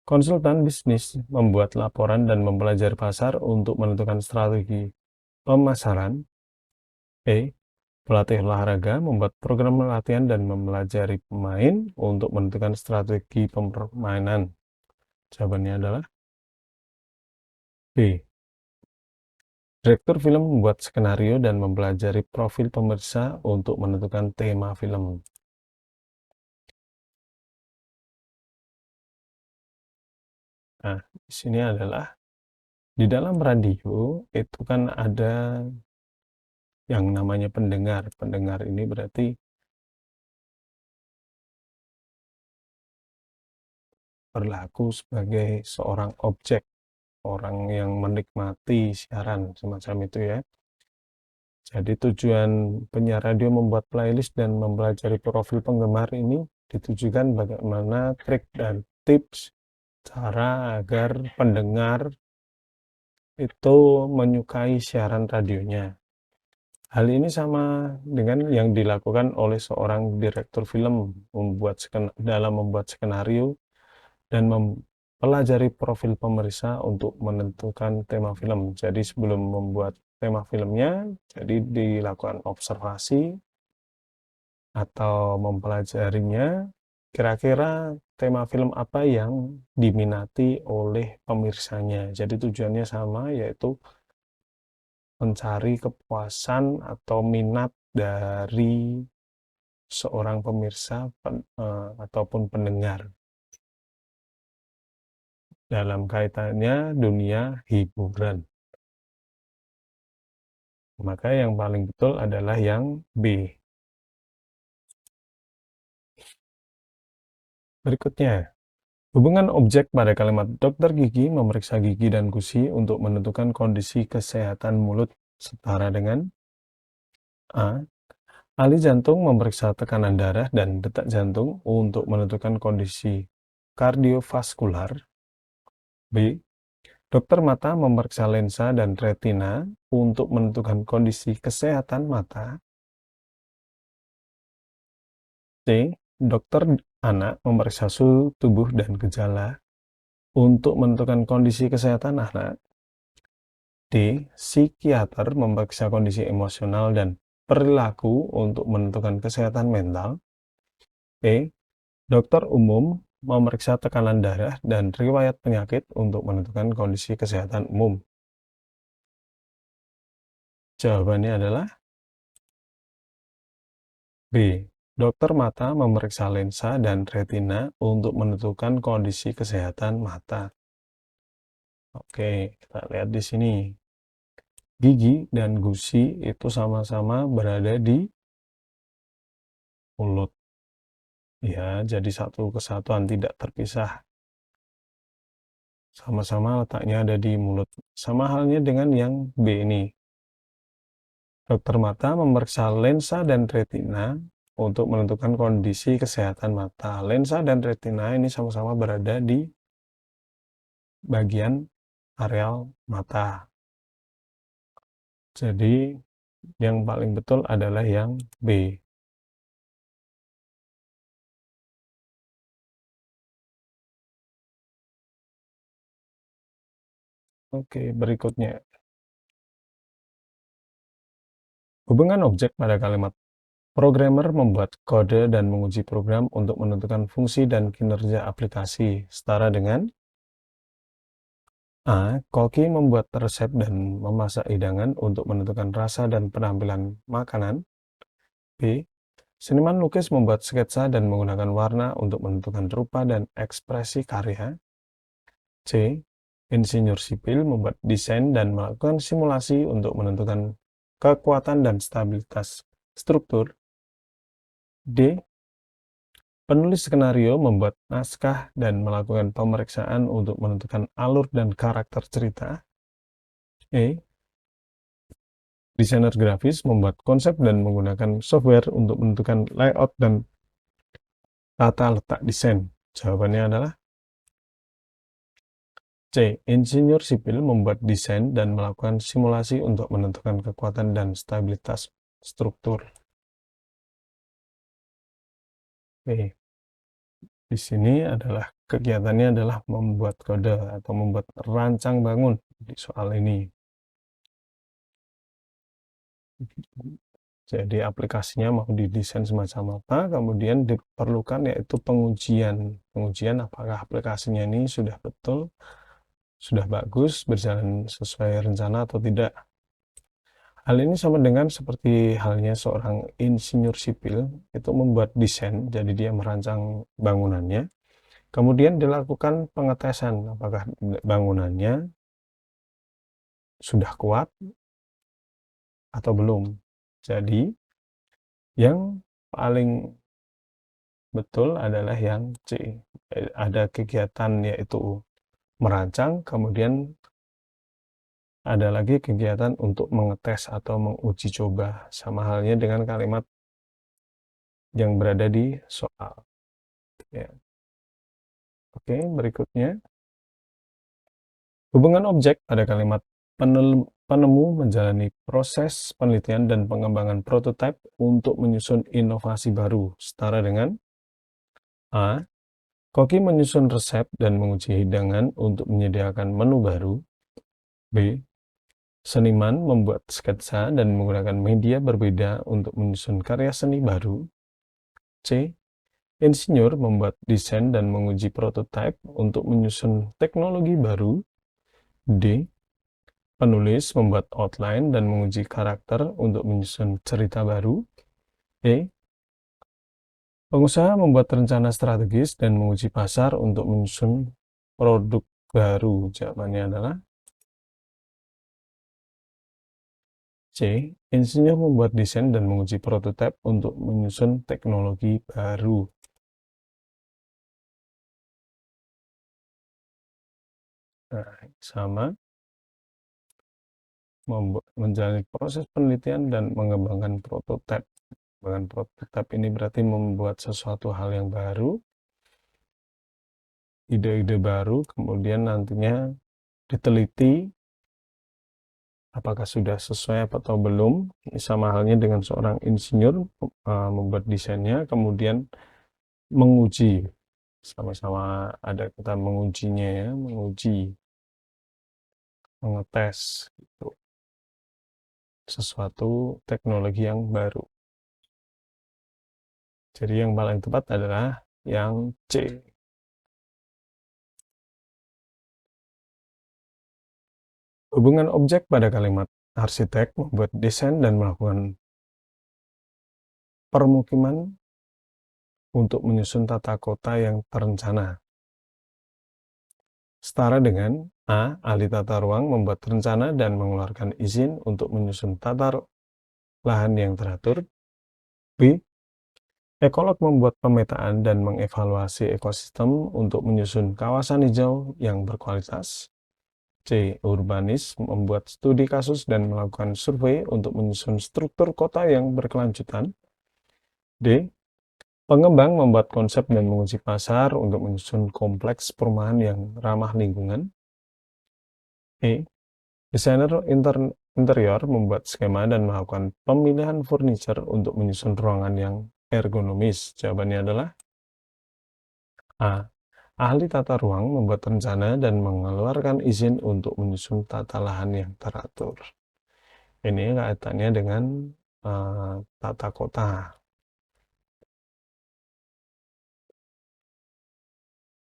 Konsultan bisnis membuat laporan dan mempelajari pasar untuk menentukan strategi pemasaran. E. Pelatih olahraga membuat program latihan dan mempelajari pemain untuk menentukan strategi permainan. Jawabannya adalah B. Direktur film membuat skenario dan mempelajari profil pemirsa untuk menentukan tema film. Nah, di sini adalah di dalam radio itu kan ada yang namanya pendengar. Pendengar ini berarti berlaku sebagai seorang objek, orang yang menikmati siaran semacam itu ya. Jadi tujuan penyiar radio membuat playlist dan mempelajari profil penggemar ini ditujukan bagaimana trik dan tips cara agar pendengar itu menyukai siaran radionya. Hal ini sama dengan yang dilakukan oleh seorang direktur film dalam membuat skenario dan mempelajari profil pemirsa untuk menentukan tema film. Jadi sebelum membuat tema filmnya, jadi dilakukan observasi atau mempelajarinya, kira-kira tema film apa yang diminati oleh pemirsanya. Jadi tujuannya sama, yaitu mencari kepuasan atau minat dari seorang pemirsa ataupun pendengar dalam kaitannya dunia hiburan. Maka yang paling betul adalah yang B. Berikutnya, hubungan objek pada kalimat dokter gigi memeriksa gigi dan gusi untuk menentukan kondisi kesehatan mulut, setara dengan A. Ahli jantung memeriksa tekanan darah dan detak jantung untuk menentukan kondisi kardiovaskular. B. Dokter mata memeriksa lensa dan retina untuk menentukan kondisi kesehatan mata. C. Dokter anak memeriksa suhu tubuh dan gejala untuk menentukan kondisi kesehatan anak. D. Psikiater memeriksa kondisi emosional dan perilaku untuk menentukan kesehatan mental. E. Dokter umum memeriksa tekanan darah dan riwayat penyakit untuk menentukan kondisi kesehatan umum. Jawabannya adalah B. Dokter mata memeriksa lensa dan retina untuk menentukan kondisi kesehatan mata. Oke, kita lihat di sini. Gigi dan gusi itu sama-sama berada di mulut. Ya, jadi satu kesatuan tidak terpisah. Sama-sama letaknya ada di mulut. Sama halnya dengan yang B ini. Dokter mata memeriksa lensa dan retina untuk menentukan kondisi kesehatan mata. Lensa dan retina ini sama-sama berada di bagian areal mata. Jadi, yang paling betul adalah yang B. Oke, berikutnya. Hubungan objek pada kalimat. Programmer membuat kode dan menguji program untuk menentukan fungsi dan kinerja aplikasi. Setara dengan A. Koki membuat resep dan memasak hidangan untuk menentukan rasa dan penampilan makanan. B. Seniman lukis membuat sketsa dan menggunakan warna untuk menentukan rupa dan ekspresi karya. C. Insinyur sipil membuat desain dan melakukan simulasi untuk menentukan kekuatan dan stabilitas struktur. D. Penulis skenario membuat naskah dan melakukan pemeriksaan untuk menentukan alur dan karakter cerita. E. Desainer grafis membuat konsep dan menggunakan software untuk menentukan layout dan tata letak desain. Jawabannya adalah C. Insinyur sipil membuat desain dan melakukan simulasi untuk menentukan kekuatan dan stabilitas struktur. Oke. Di sini adalah kegiatannya adalah membuat kode atau membuat rancang bangun di soal ini. Jadi aplikasinya mau didesain semacam apa, kemudian diperlukan yaitu pengujian. Pengujian apakah aplikasinya ini sudah betul, sudah bagus, berjalan sesuai rencana atau tidak. Hal ini sama dengan seperti halnya seorang insinyur sipil itu membuat desain, jadi dia merancang bangunannya. Kemudian dilakukan pengetesan apakah bangunannya sudah kuat atau belum. Jadi yang paling betul adalah yang C. Ada kegiatan yaitu merancang, kemudian ada lagi kegiatan untuk mengetes atau menguji coba. Sama halnya dengan kalimat yang berada di soal. Ya. Oke, berikutnya. Hubungan objek pada kalimat penemu menjalani proses penelitian dan pengembangan prototipe untuk menyusun inovasi baru. Setara dengan A. Koki menyusun resep dan menguji hidangan untuk menyediakan menu baru. B. Seniman membuat sketsa dan menggunakan media berbeda untuk menyusun karya seni baru. C. Insinyur membuat desain dan menguji prototipe untuk menyusun teknologi baru. D. Penulis membuat outline dan menguji karakter untuk menyusun cerita baru. E. Pengusaha membuat rencana strategis dan menguji pasar untuk menyusun produk baru. Jawabannya adalah C. Insinyur membuat desain dan menguji prototipe untuk menyusun teknologi baru. Nah, sama. Menjalani proses penelitian dan mengembangkan prototipe. Mengembangkan prototipe ini berarti membuat sesuatu hal yang baru, ide-ide baru, kemudian nantinya diteliti apakah sudah sesuai atau belum. Sama halnya dengan seorang insinyur membuat desainnya, kemudian menguji. Sama-sama ada kata mengujinya ya, menguji, mengetes gitu, sesuatu teknologi yang baru. Jadi yang paling tepat adalah yang C. Hubungan objek pada kalimat arsitek membuat desain dan melakukan permukiman untuk menyusun tata kota yang terencana. Setara dengan A. Ahli tata ruang membuat rencana dan mengeluarkan izin untuk menyusun tata lahan yang teratur. B. Ekolog membuat pemetaan dan mengevaluasi ekosistem untuk menyusun kawasan hijau yang berkualitas. C. Urbanis membuat studi kasus dan melakukan survei untuk menyusun struktur kota yang berkelanjutan. D. Pengembang membuat konsep dan menguji pasar untuk menyusun kompleks perumahan yang ramah lingkungan. E. Desainer interior membuat skema dan melakukan pemilihan furniture untuk menyusun ruangan yang ergonomis. Jawabannya adalah A. Ahli tata ruang membuat rencana dan mengeluarkan izin untuk menyusun tata lahan yang teratur. Ini kaitannya dengan tata kota.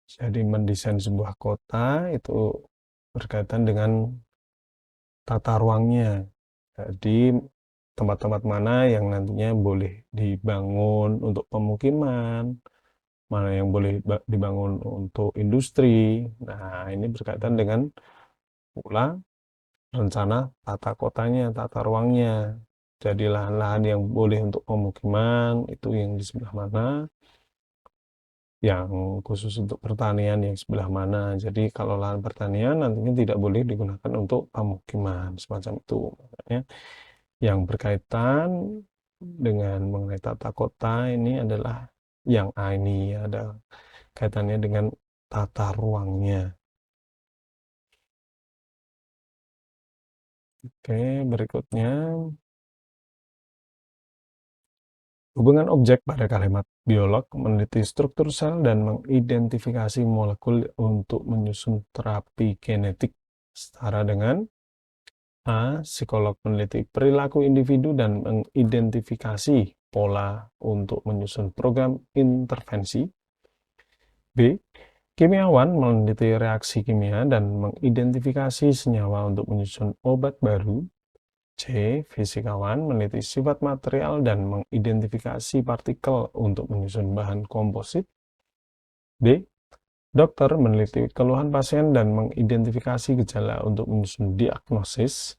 Jadi mendesain sebuah kota itu berkaitan dengan tata ruangnya. Jadi tempat-tempat mana yang nantinya boleh dibangun untuk pemukiman, mana yang boleh dibangun untuk industri. Nah, ini berkaitan dengan pula rencana tata kotanya, tata ruangnya. Jadi lahan-lahan yang boleh untuk pemukiman itu yang di sebelah mana, yang khusus untuk pertanian yang sebelah mana. Jadi kalau lahan pertanian nantinya tidak boleh digunakan untuk pemukiman, semacam itu. Makanya yang berkaitan dengan mengenai tata kota ini adalah yang A ini ada kaitannya dengan tata ruangnya. Oke, berikutnya hubungan objek pada kalimat. Biolog meneliti struktur sel dan mengidentifikasi molekul untuk menyusun terapi genetik. Setara dengan A. Psikolog meneliti perilaku individu dan mengidentifikasi pola untuk menyusun program intervensi. B. Kimiawan meneliti reaksi kimia dan mengidentifikasi senyawa untuk menyusun obat baru. C. Fisikawan meneliti sifat material dan mengidentifikasi partikel untuk menyusun bahan komposit. D. Dokter meneliti keluhan pasien dan mengidentifikasi gejala untuk menyusun diagnosis.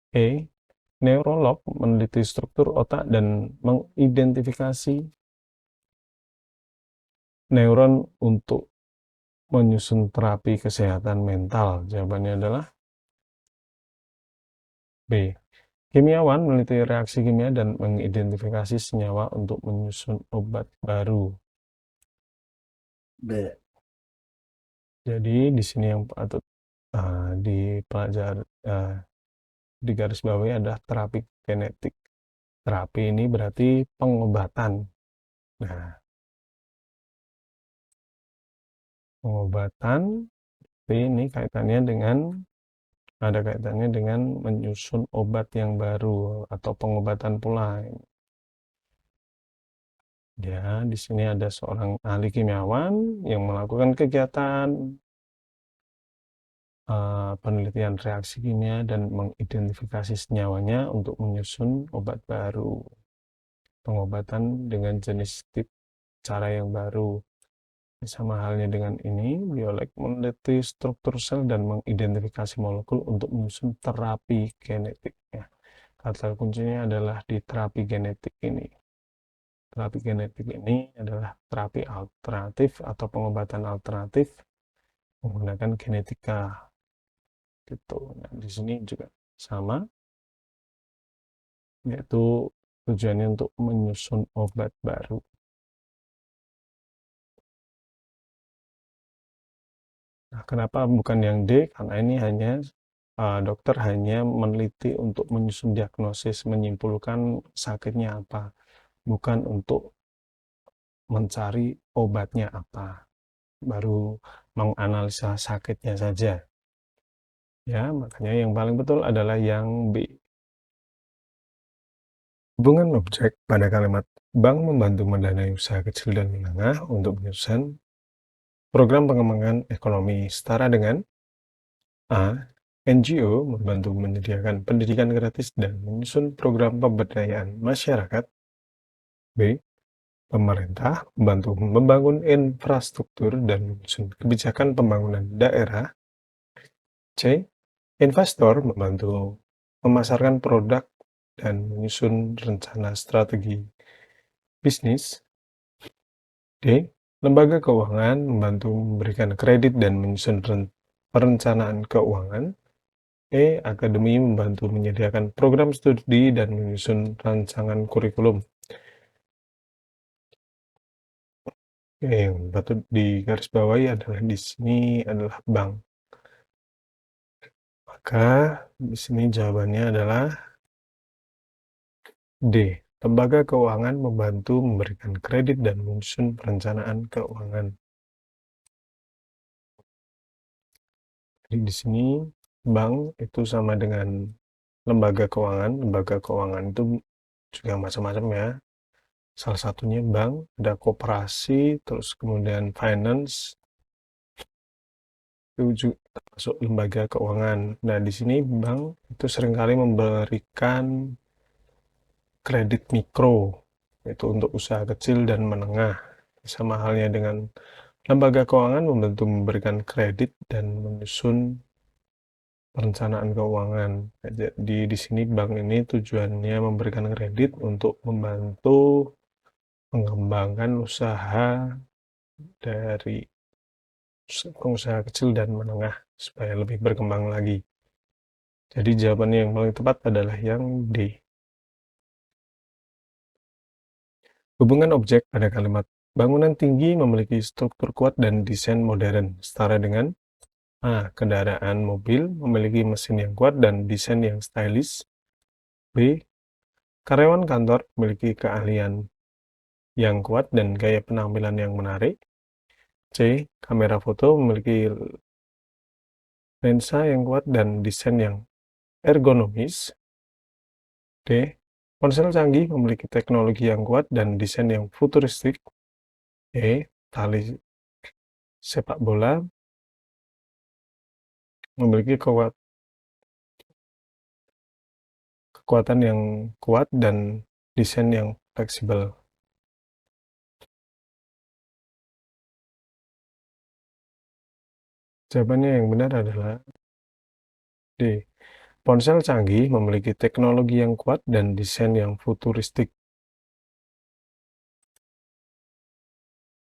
E. Neurolog meneliti struktur otak dan mengidentifikasi neuron untuk menyusun terapi kesehatan mental. Jawabannya adalah B. Kimiawan meneliti reaksi kimia dan mengidentifikasi senyawa untuk menyusun obat baru. B. Jadi di sini yang patut dipelajari di garis bawahi adalah terapi genetik. Terapi ini berarti pengobatan. Nah, pengobatan ini kaitannya dengan ada kaitannya dengan menyusun obat yang baru atau pengobatan pula. Ya, di sini ada seorang ahli kimiawan yang melakukan kegiatan penelitian reaksi kimia dan mengidentifikasi senyawanya untuk menyusun obat baru. Pengobatan dengan jenis tip cara yang baru. Sama halnya dengan ini, biolog meneliti struktur sel dan mengidentifikasi molekul untuk menyusun terapi genetik. Ya. Kata kuncinya adalah di terapi genetik ini. Terapi genetik ini adalah terapi alternatif atau pengobatan alternatif menggunakan genetika. Gitu. Nah, di sini juga sama, yaitu tujuannya untuk menyusun obat baru. Nah, kenapa bukan yang D? Karena ini hanya dokter hanya meneliti untuk menyusun diagnosis, menyimpulkan sakitnya apa, bukan untuk mencari obatnya apa, baru menganalisa sakitnya saja. Ya, makanya yang paling betul adalah yang B. Hubungan objek pada kalimat bank membantu mendanai usaha kecil dan menengah untuk menyusun program pengembangan ekonomi setara dengan A. NGO membantu menyediakan pendidikan gratis dan menyusun program pemberdayaan masyarakat. B. Pemerintah membantu membangun infrastruktur dan menyusun kebijakan pembangunan daerah. C. Investor membantu memasarkan produk dan menyusun rencana strategi. bisnis. D. Lembaga keuangan membantu memberikan kredit dan menyusun perencanaan keuangan. E. Akademi membantu menyediakan program studi dan menyusun rancangan kurikulum. Yang patut digarisbawahi adalah di sini adalah bank. Maka di sini jawabannya adalah D. Lembaga keuangan membantu memberikan kredit dan menyusun perencanaan keuangan. Jadi di sini bank itu sama dengan lembaga keuangan. Lembaga keuangan itu juga macam-macam ya. Salah satunya bank, ada koperasi, terus kemudian finance, itu juga termasuk lembaga keuangan. Nah, di sini bank itu seringkali memberikan kredit mikro, yaitu untuk usaha kecil dan menengah. Sama halnya dengan lembaga keuangan membantu memberikan kredit dan menyusun perencanaan keuangan. Jadi di sini bank ini tujuannya memberikan kredit untuk membantu mengembangkan usaha dari pengusaha kecil dan menengah supaya lebih berkembang lagi. Jadi jawabannya yang paling tepat adalah yang D. Hubungan objek pada kalimat bangunan tinggi memiliki struktur kuat dan desain modern, setara dengan A. Kendaraan mobil memiliki mesin yang kuat dan desain yang stylish. B. Karyawan kantor memiliki keahlian yang kuat dan gaya penampilan yang menarik. C. Kamera foto memiliki lensa yang kuat dan desain yang ergonomis. D. Ponsel canggih memiliki teknologi yang kuat dan desain yang futuristik. E. Tali sepak bola memiliki kekuatan yang kuat dan desain yang fleksibel. Jawabannya yang benar adalah D. Ponsel canggih memiliki teknologi yang kuat dan desain yang futuristik.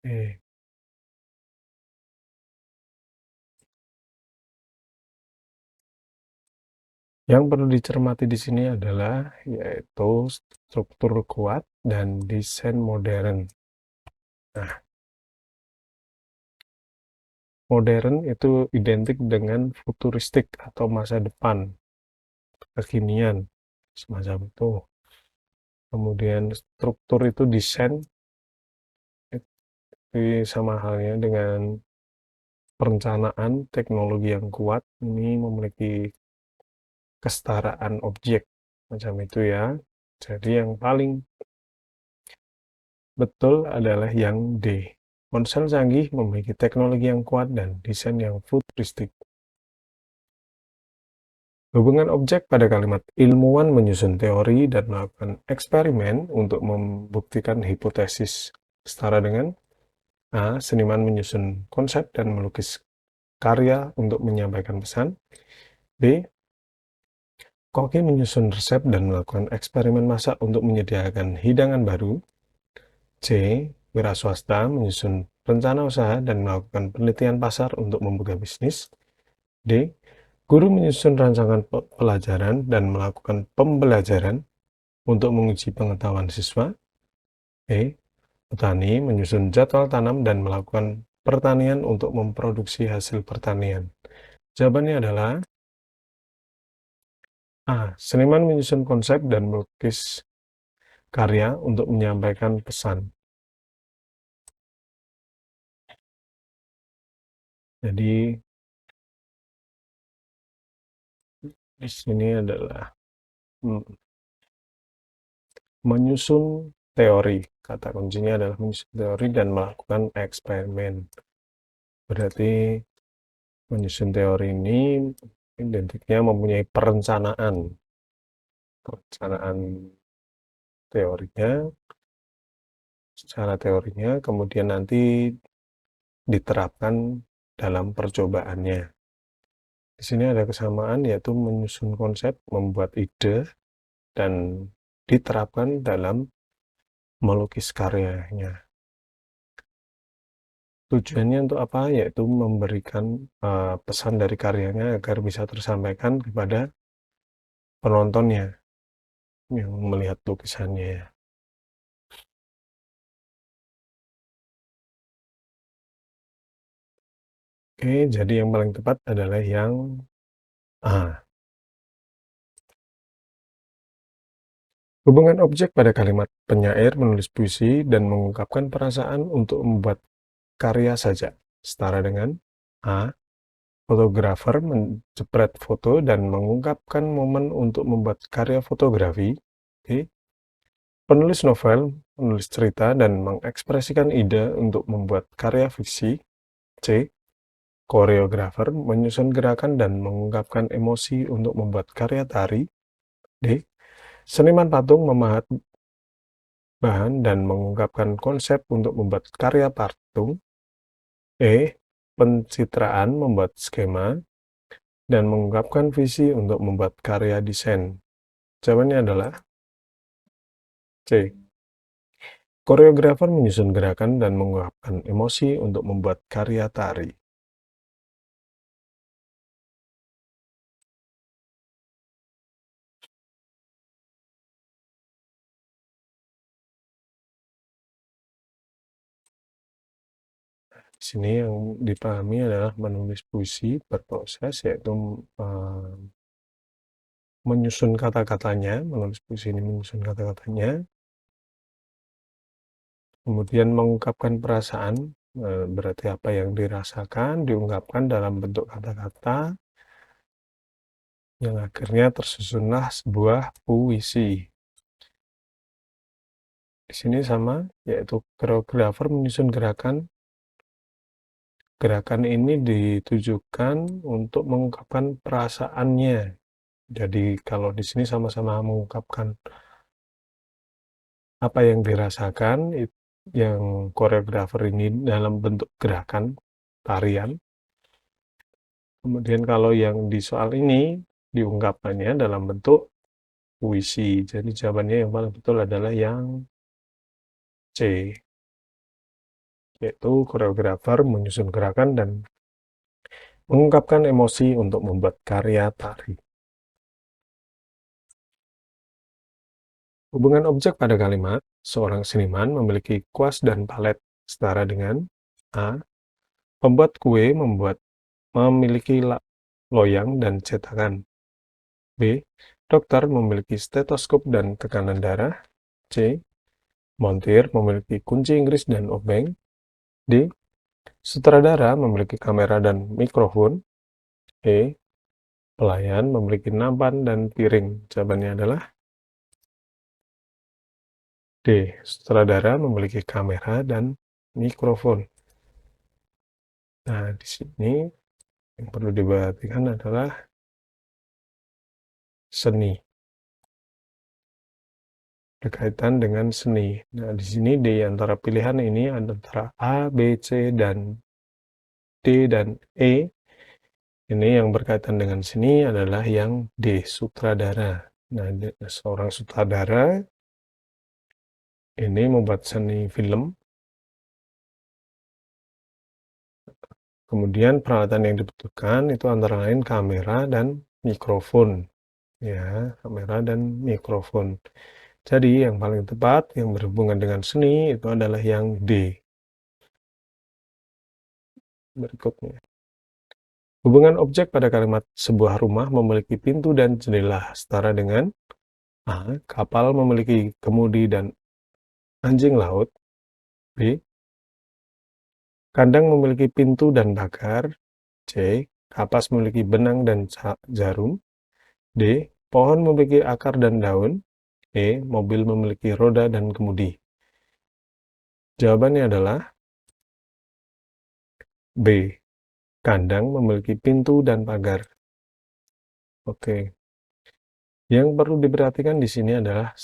E. Yang perlu dicermati di sini adalah yaitu struktur kuat dan desain modern. Nah, modern itu identik dengan futuristik atau masa depan, kekinian, semacam itu. Kemudian struktur itu desain, itu sama halnya dengan perencanaan teknologi yang kuat, ini memiliki kesetaraan objek, macam itu ya. Jadi yang paling betul adalah yang D. Ponsel canggih memiliki teknologi yang kuat dan desain yang futuristik. Hubungan objek pada kalimat ilmuwan menyusun teori dan melakukan eksperimen untuk membuktikan hipotesis, setara dengan A. Seniman menyusun konsep dan melukis karya untuk menyampaikan pesan. B. Koki menyusun resep dan melakukan eksperimen masak untuk menyediakan hidangan baru. C. Wira swasta menyusun rencana usaha dan melakukan penelitian pasar untuk membuka bisnis. D. Guru menyusun rancangan pelajaran dan melakukan pembelajaran untuk menguji pengetahuan siswa. E. Petani menyusun jadwal tanam dan melakukan pertanian untuk memproduksi hasil pertanian. Jawabannya adalah A. Seniman menyusun konsep dan melukis karya untuk menyampaikan pesan. Jadi di sini adalah menyusun teori. Kata kuncinya adalah menyusun teori dan melakukan eksperimen. Berarti menyusun teori ini identiknya mempunyai perencanaan teorinya, secara teorinya, kemudian nanti diterapkan dalam percobaannya. Di sini ada kesamaan, yaitu menyusun konsep, membuat ide, dan diterapkan dalam melukis karyanya. Tujuannya untuk apa? Yaitu memberikan pesan dari karyanya agar bisa tersampaikan kepada penontonnya yang melihat lukisannya ya. Oke, jadi yang paling tepat adalah yang A. Hubungan objek pada kalimat penyair menulis puisi dan mengungkapkan perasaan untuk membuat karya saja. Setara dengan A. Fotografer menjepret foto dan mengungkapkan momen untuk membuat karya fotografi. B. Penulis novel menulis cerita dan mengekspresikan ide untuk membuat karya fiksi. C. Koreografer menyusun gerakan dan mengungkapkan emosi untuk membuat karya tari. D. Seniman patung memahat bahan dan mengungkapkan konsep untuk membuat karya patung. E. Pencitraan membuat skema dan mengungkapkan visi untuk membuat karya desain. Jawabannya adalah C. Koreografer menyusun gerakan dan mengungkapkan emosi untuk membuat karya tari. Di sini yang dipahami adalah menulis puisi berproses, yaitu menyusun kata-katanya, menulis puisi ini menyusun kata-katanya, kemudian mengungkapkan perasaan, berarti apa yang dirasakan, diungkapkan dalam bentuk kata-kata, yang akhirnya tersusunlah sebuah puisi. Di sini sama, yaitu koreografer menyusun gerakan. Gerakan ini ditujukan untuk mengungkapkan perasaannya. Jadi kalau di sini sama-sama mengungkapkan apa yang dirasakan, yang koreografer ini dalam bentuk gerakan, tarian. Kemudian kalau yang di soal ini diungkapkannya dalam bentuk puisi. Jadi jawabannya yang paling betul adalah yang C, yaitu koreografer menyusun gerakan dan mengungkapkan emosi untuk membuat karya tari. Hubungan objek pada kalimat, seorang seniman memiliki kuas dan palet setara dengan A. Pembuat kue memiliki loyang dan cetakan. B. Dokter memiliki stetoskop dan tekanan darah. C. Montir memiliki kunci Inggris dan obeng. D. Sutradara memiliki kamera dan mikrofon. E. Pelayan memiliki nampan dan piring. Jawabannya adalah D. Sutradara memiliki kamera dan mikrofon. Nah, di sini yang perlu diperhatikan adalah seni. Berkaitan dengan seni. Nah, di sini di antara pilihan ini antara A, B, C, dan D dan E. Ini yang berkaitan dengan seni adalah yang D, sutradara. Nah, seorang sutradara ini membuat seni film. Kemudian peralatan yang dibutuhkan itu antara lain kamera dan mikrofon. Ya, kamera dan mikrofon. Jadi yang paling tepat yang berhubungan dengan seni itu adalah yang D. Berikutnya. Hubungan objek pada kalimat sebuah rumah memiliki pintu dan jendela setara dengan A. Kapal memiliki kemudi dan anjing laut. B. Kandang memiliki pintu dan pagar. C. Kapas memiliki benang dan jarum. D. Pohon memiliki akar dan daun. E. Mobil memiliki roda dan kemudi. Jawabannya adalah B. Kandang memiliki pintu dan pagar. Oke. Yang perlu diperhatikan di sini adalah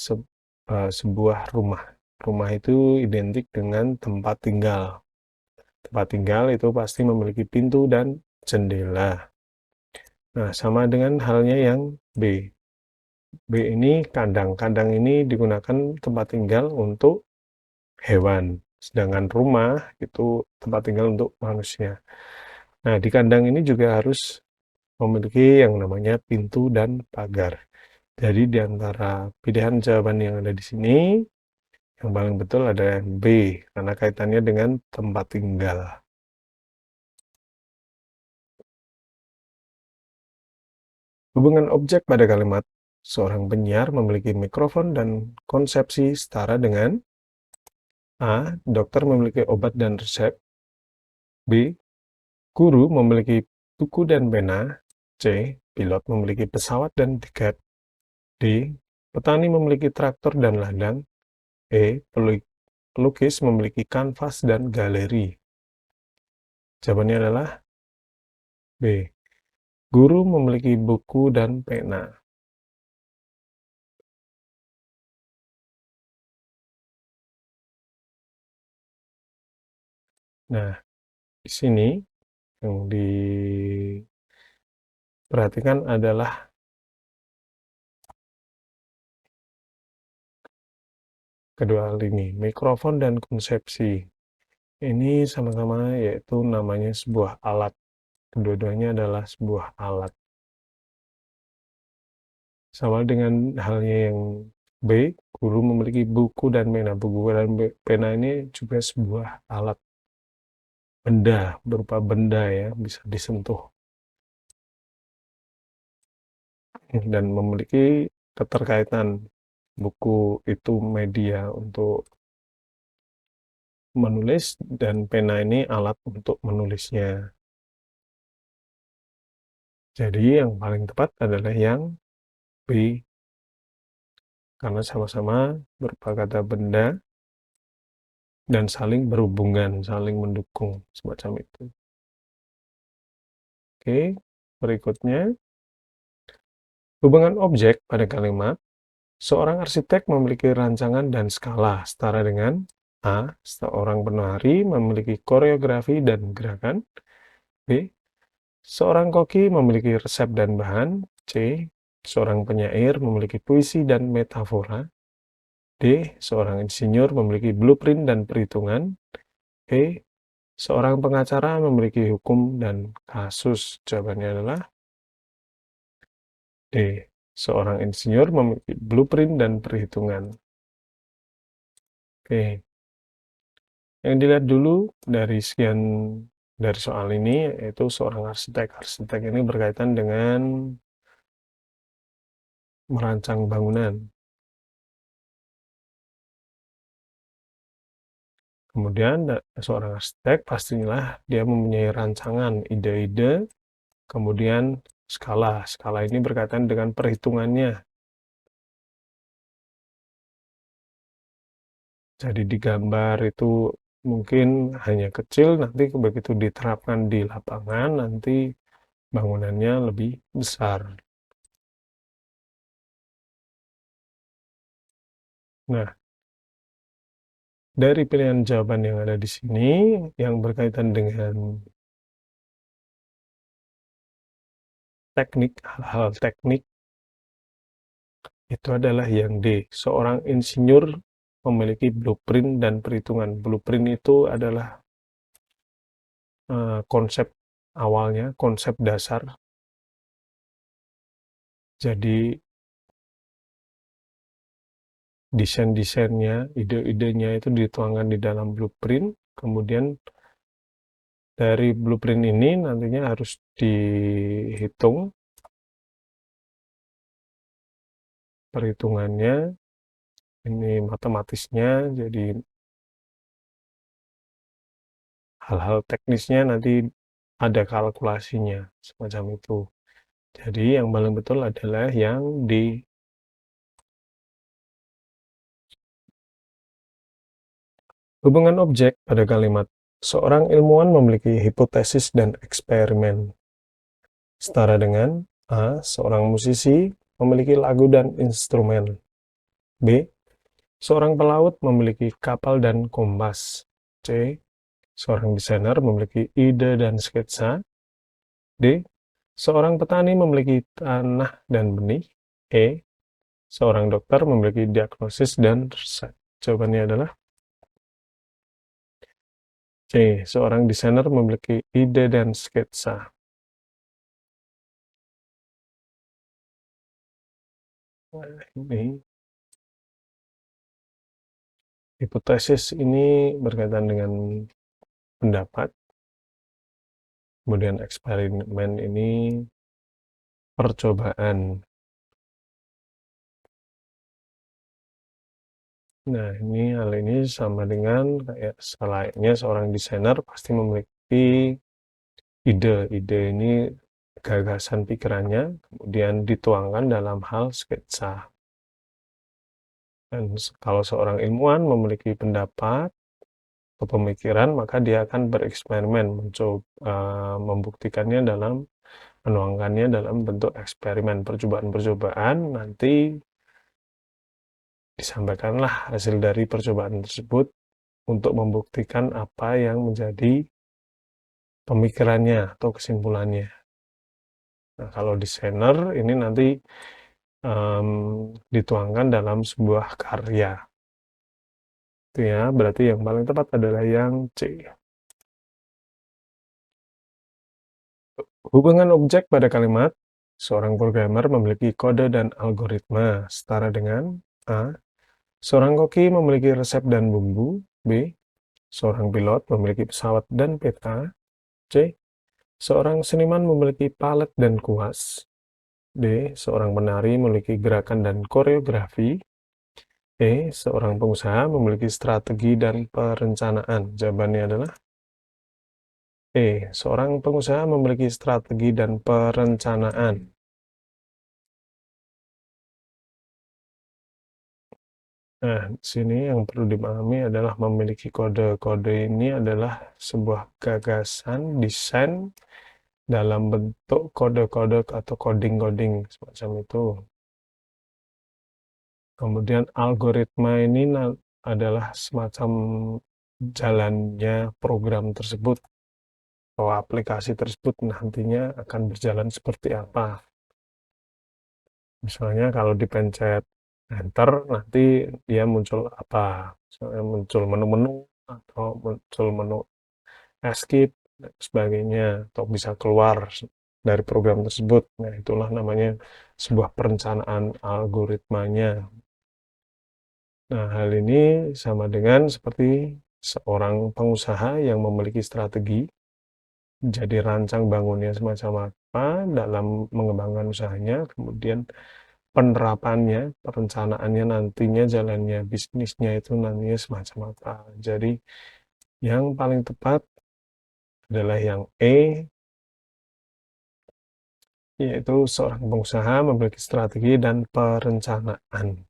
sebuah rumah. Rumah itu identik dengan tempat tinggal. Tempat tinggal itu pasti memiliki pintu dan jendela. Nah, sama dengan halnya yang B. B ini kandang. Kandang ini digunakan tempat tinggal untuk hewan. Sedangkan rumah itu tempat tinggal untuk manusia. Nah, di kandang ini juga harus memiliki yang namanya pintu dan pagar. Jadi di antara pilihan jawaban yang ada di sini, yang paling betul adalah yang B, karena kaitannya dengan tempat tinggal. Hubungan objek pada kalimat, seorang penyiar memiliki mikrofon dan konsepsi setara dengan A. Dokter memiliki obat dan resep. B. Guru memiliki buku dan pena. C. Pilot memiliki pesawat dan tiket. D. Petani memiliki traktor dan ladang. E. Pelukis memiliki kanvas dan galeri. Jawabannya adalah B. Guru memiliki buku dan pena. Nah, di sini yang diperhatikan adalah kedua hal ini, mikrofon dan konsepsi. Ini sama-sama yaitu namanya sebuah alat. Kedua-duanya adalah sebuah alat. Sama dengan halnya yang B, guru memiliki buku dan pena. Buku dan pena ini juga sebuah alat, benda, berupa benda ya, bisa disentuh. Dan memiliki keterkaitan. Buku itu media untuk menulis dan pena ini alat untuk menulisnya. Jadi yang paling tepat adalah yang B, karena sama-sama berupa kata benda dan saling berhubungan, saling mendukung, semacam itu. Oke, berikutnya, hubungan objek pada kalimat, seorang arsitek memiliki rancangan dan skala setara dengan A. Seorang penari memiliki koreografi dan gerakan. B. Seorang koki memiliki resep dan bahan. C. Seorang penyair memiliki puisi dan metafora. D. Seorang insinyur memiliki blueprint dan perhitungan. E. Seorang pengacara memiliki hukum dan kasus. Jawabannya adalah D. Seorang insinyur memiliki blueprint dan perhitungan. Oke. Yang dilihat dulu dari soal ini yaitu seorang arsitek. Arsitek ini berkaitan dengan merancang bangunan. Kemudian seorang arsitek pastilah dia mempunyai rancangan, ide-ide, kemudian skala. Skala ini berkaitan dengan perhitungannya. Jadi di gambar itu mungkin hanya kecil, nanti begitu diterapkan di lapangan, nanti bangunannya lebih besar. Nah, dari pilihan jawaban yang ada di sini, yang berkaitan dengan teknik, hal-hal teknik, itu adalah yang D. Seorang insinyur memiliki blueprint dan perhitungan. Blueprint itu adalah konsep awalnya, konsep dasar. Jadi desain-desainnya, ide-idenya itu dituangkan di dalam blueprint, kemudian dari blueprint ini nantinya harus dihitung perhitungannya, ini matematisnya, jadi hal-hal teknisnya nanti ada kalkulasinya, semacam itu. Jadi yang paling betul adalah yang di hubungan objek pada kalimat. Seorang ilmuwan memiliki hipotesis dan eksperimen. Setara dengan A. Seorang musisi memiliki lagu dan instrumen. B. Seorang pelaut memiliki kapal dan kompas. C. Seorang desainer memiliki ide dan sketsa. D. Seorang petani memiliki tanah dan benih. E. Seorang dokter memiliki diagnosis dan resep. Jawabannya adalah C. Seorang desainer memiliki ide dan sketsa. Nah, ini hipotesis ini berkaitan dengan pendapat, kemudian eksperimen ini percobaan. Nah, hal ini sama dengan kayak selayaknya seorang desainer pasti memiliki ide. Ide ini gagasan pikirannya, kemudian dituangkan dalam hal sketsa. Dan kalau seorang ilmuwan memiliki pendapat atau pemikiran, maka dia akan bereksperimen, mencoba membuktikannya menuangkannya dalam bentuk eksperimen, percobaan-percobaan, nanti disampaikanlah hasil dari percobaan tersebut untuk membuktikan apa yang menjadi pemikirannya atau kesimpulannya. Nah, kalau desainer ini nanti dituangkan dalam sebuah karya. Itu ya, berarti yang paling tepat adalah yang C. Hubungan objek pada kalimat, seorang programmer memiliki kode dan algoritma setara dengan A. Seorang koki memiliki resep dan bumbu. B. Seorang pilot memiliki pesawat dan peta. C. Seorang seniman memiliki palet dan kuas. D. Seorang penari memiliki gerakan dan koreografi. E. Seorang pengusaha memiliki strategi dan perencanaan. Jawabannya adalah E. Seorang pengusaha memiliki strategi dan perencanaan. Nah, di sini yang perlu dipahami adalah memiliki kode. Kode ini adalah sebuah gagasan desain dalam bentuk kode-kode atau coding-coding semacam itu. Kemudian algoritma ini adalah semacam jalannya program tersebut atau aplikasi tersebut nantinya akan berjalan seperti apa. Misalnya kalau dipencet enter nanti dia muncul apa? Misalnya muncul menu-menu atau muncul menu escape dan sebagainya atau bisa keluar dari program tersebut. Nah, itulah namanya sebuah perencanaan algoritmanya. Nah, hal ini sama dengan seperti seorang pengusaha yang memiliki strategi, jadi rancang bangunnya semacam apa dalam mengembangkan usahanya, kemudian penerapannya, perencanaannya nantinya jalannya bisnisnya itu nantinya semacam apa. Jadi yang paling tepat adalah yang E, yaitu seorang pengusaha memiliki strategi dan perencanaan.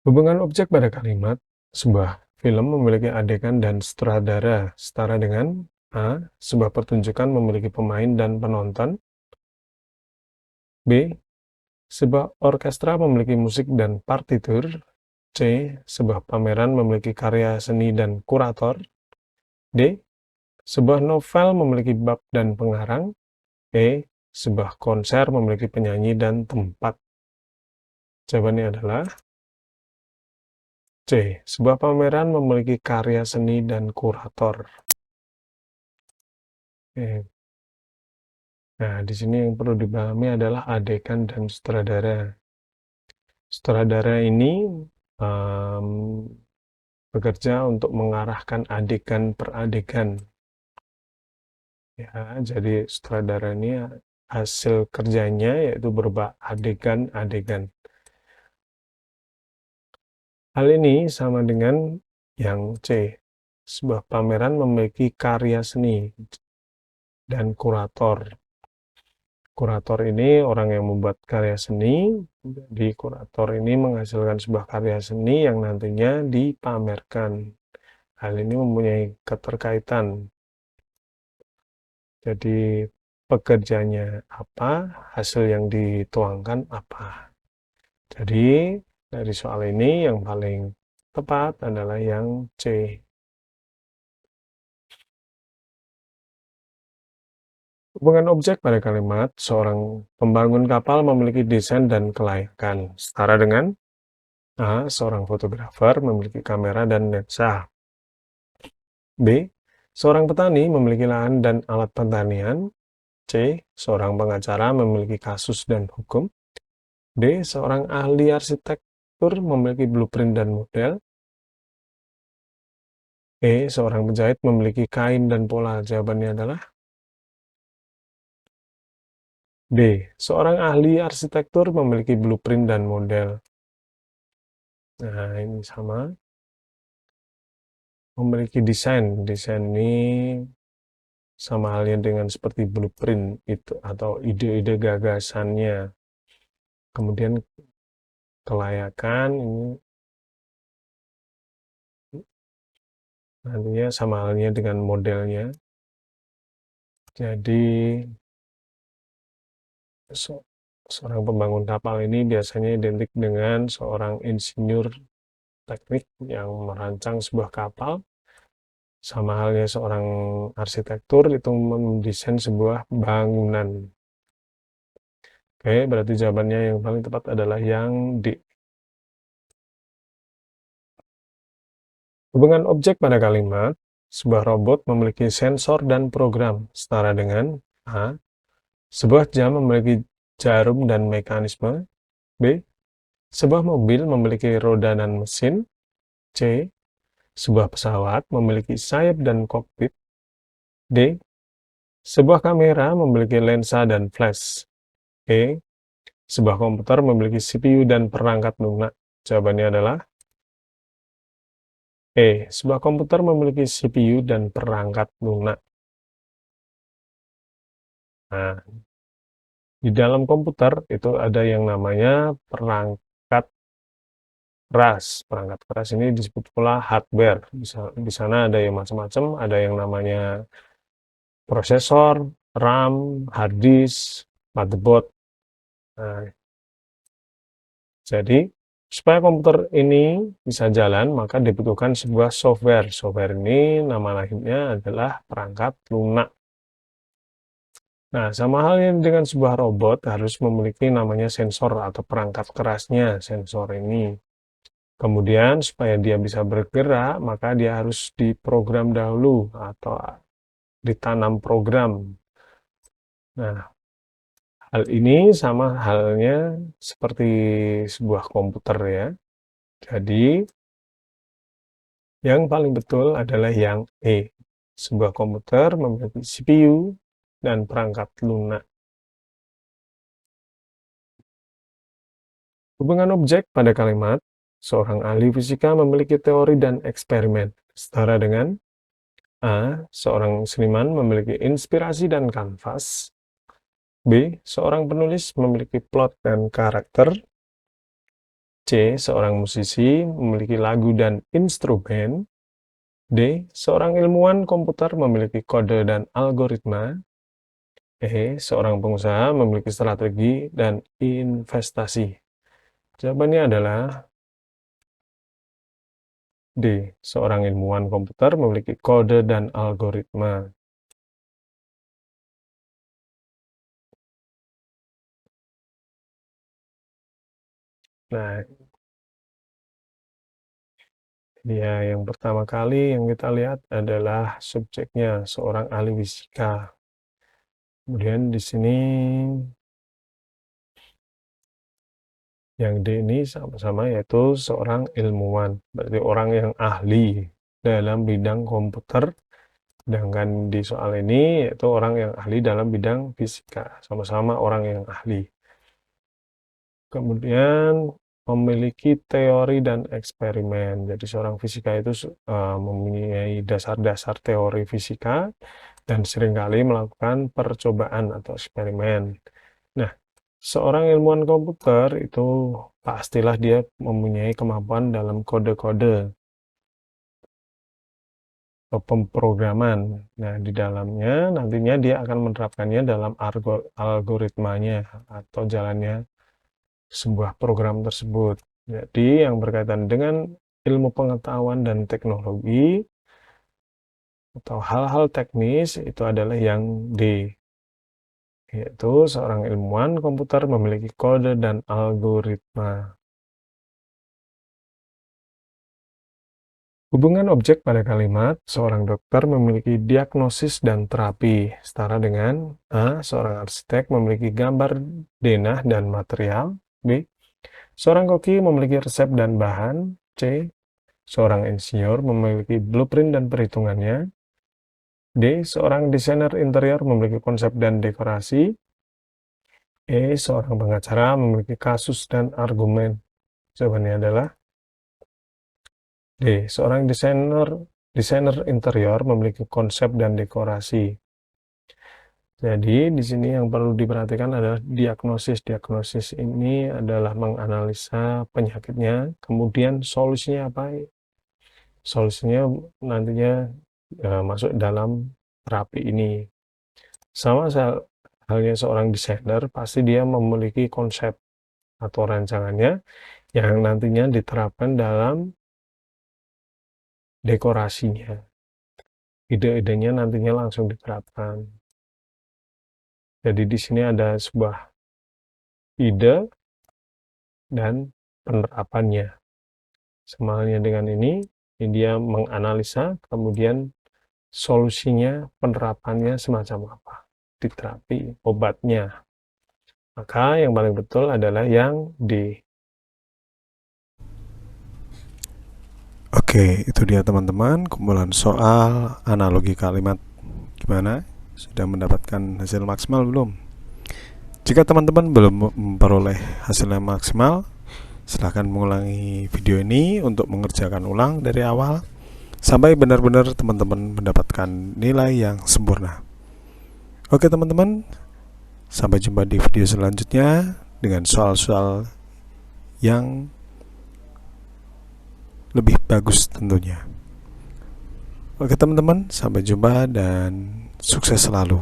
Hubungan objek pada kalimat, sebuah film memiliki adegan dan sutradara setara dengan A. Sebuah pertunjukan memiliki pemain dan penonton. B. Sebuah orkestra memiliki musik dan partitur. C. Sebuah pameran memiliki karya seni dan kurator. D. Sebuah novel memiliki bab dan pengarang. E. Sebuah konser memiliki penyanyi dan tempat. Jawabannya adalah C. Sebuah pameran memiliki karya seni dan kurator. Nah, di sini yang perlu dipahami adalah adegan dan sutradara. Sutradara ini bekerja untuk mengarahkan adegan per adegan. Ya, jadi sutradara ini hasil kerjanya yaitu berupa adegan-adegan. Hal ini sama dengan yang C. Sebuah pameran memiliki karya seni dan kurator. Kurator ini orang yang membuat karya seni, jadi kurator ini menghasilkan sebuah karya seni yang nantinya dipamerkan. Hal ini mempunyai keterkaitan. Jadi pekerjaannya apa, hasil yang dituangkan apa. Jadi dari soal ini yang paling tepat adalah yang C. Hubungan objek pada kalimat, seorang pembangun kapal memiliki desain dan kelayakan. Setara dengan A. Seorang fotografer memiliki kamera dan lensa. B. Seorang petani memiliki lahan dan alat pertanian. C. Seorang pengacara memiliki kasus dan hukum. D. Seorang ahli arsitektur memiliki blueprint dan model. E. Seorang penjahit memiliki kain dan pola. Jawabannya adalah D. Seorang ahli arsitektur memiliki blueprint dan model. Nah, ini sama. Memiliki desain. Desain ini sama halnya dengan seperti blueprint itu atau ide-ide gagasannya. Kemudian kelayakan ini nantinya sama halnya dengan modelnya. Jadi seorang pembangun kapal ini biasanya identik dengan seorang insinyur teknik yang merancang sebuah kapal. Sama halnya seorang arsitektur itu mendesain sebuah bangunan. Oke, berarti jawabannya yang paling tepat adalah yang D. Hubungan objek pada kalimat, sebuah robot memiliki sensor dan program, setara dengan A. Sebuah jam memiliki jarum dan mekanisme. B. Sebuah mobil memiliki roda dan mesin. C. Sebuah pesawat memiliki sayap dan kokpit. D. Sebuah kamera memiliki lensa dan flash. E. Sebuah komputer memiliki CPU dan perangkat lunak. Jawabannya adalah E. Sebuah komputer memiliki CPU dan perangkat lunak. Nah, di dalam komputer itu ada yang namanya perangkat keras. Perangkat keras ini disebut pula hardware. Di sana ada yang macam-macam, ada yang namanya prosesor, RAM, hard disk, motherboard. Nah, jadi supaya komputer ini bisa jalan, maka dibutuhkan sebuah software. Software ini nama lainnya adalah perangkat lunak. Nah, sama halnya dengan sebuah robot harus memiliki namanya sensor atau perangkat kerasnya sensor ini. Kemudian supaya dia bisa bergerak, maka dia harus diprogram dahulu atau ditanam program. Nah, hal ini sama halnya seperti sebuah komputer ya. Jadi, yang paling betul adalah yang E. Sebuah komputer memiliki CPU dan perangkat lunak. Hubungan objek pada kalimat, seorang ahli fisika memiliki teori dan eksperimen, setara dengan A. Seorang seniman memiliki inspirasi dan kanvas. B. Seorang penulis memiliki plot dan karakter. C. Seorang musisi memiliki lagu dan instrumen. D. Seorang ilmuwan komputer memiliki kode dan algoritma. E. Seorang pengusaha memiliki strategi dan investasi. Jawabannya adalah D. Seorang ilmuwan komputer memiliki kode dan algoritma. Nah, ya, yang pertama kali yang kita lihat adalah subjeknya, seorang ahli fisika. Kemudian di sini yang D ini sama-sama yaitu seorang ilmuwan, berarti orang yang ahli dalam bidang komputer. Sedangkan di soal ini yaitu orang yang ahli dalam bidang fisika, sama-sama orang yang ahli. Kemudian memiliki teori dan eksperimen. Jadi seorang fisika itu mempunyai dasar-dasar teori fisika dan seringkali melakukan percobaan atau eksperimen. Nah, seorang ilmuwan komputer itu pastilah dia mempunyai kemampuan dalam kode-kode atau pemrograman. Nah, di dalamnya nantinya dia akan menerapkannya dalam algoritmanya atau jalannya sebuah program tersebut. Jadi, yang berkaitan dengan ilmu pengetahuan dan teknologi atau hal-hal teknis itu adalah yang D, yaitu seorang ilmuwan komputer memiliki kode dan algoritma. Hubungan objek pada kalimat, seorang dokter memiliki diagnosis dan terapi, setara dengan A. Seorang arsitek memiliki gambar denah dan material. B. Seorang koki memiliki resep dan bahan. C. Seorang insinyur memiliki blueprint dan perhitungannya. D. Seorang desainer interior memiliki konsep dan dekorasi. E. Seorang pengacara memiliki kasus dan argumen. Jawabannya adalah D. Seorang desainer interior memiliki konsep dan dekorasi. Jadi di sini yang perlu diperhatikan adalah diagnosis. Diagnosis ini adalah menganalisa penyakitnya, kemudian solusinya apa? Solusinya nantinya masuk dalam terapi ini. Sama halnya seorang desainer, pasti dia memiliki konsep atau rancangannya yang nantinya diterapkan dalam dekorasinya. Ide-idenya nantinya langsung diterapkan. Jadi di sini ada sebuah ide dan penerapannya. Sama halnya dengan ini dia menganalisa, kemudian solusinya, penerapannya semacam apa di terapi obatnya. Maka yang paling betul adalah yang D. Oke, itu dia teman-teman kumpulan soal analogi kalimat. Gimana? Sudah mendapatkan hasil maksimal belum? Jika teman-teman belum memperoleh hasil yang maksimal, silahkan mengulangi video ini untuk mengerjakan ulang dari awal sampai benar-benar teman-teman mendapatkan nilai yang sempurna. Oke teman-teman, sampai jumpa di video selanjutnya dengan soal-soal yang lebih bagus tentunya. Oke teman-teman, sampai jumpa dan sukses selalu.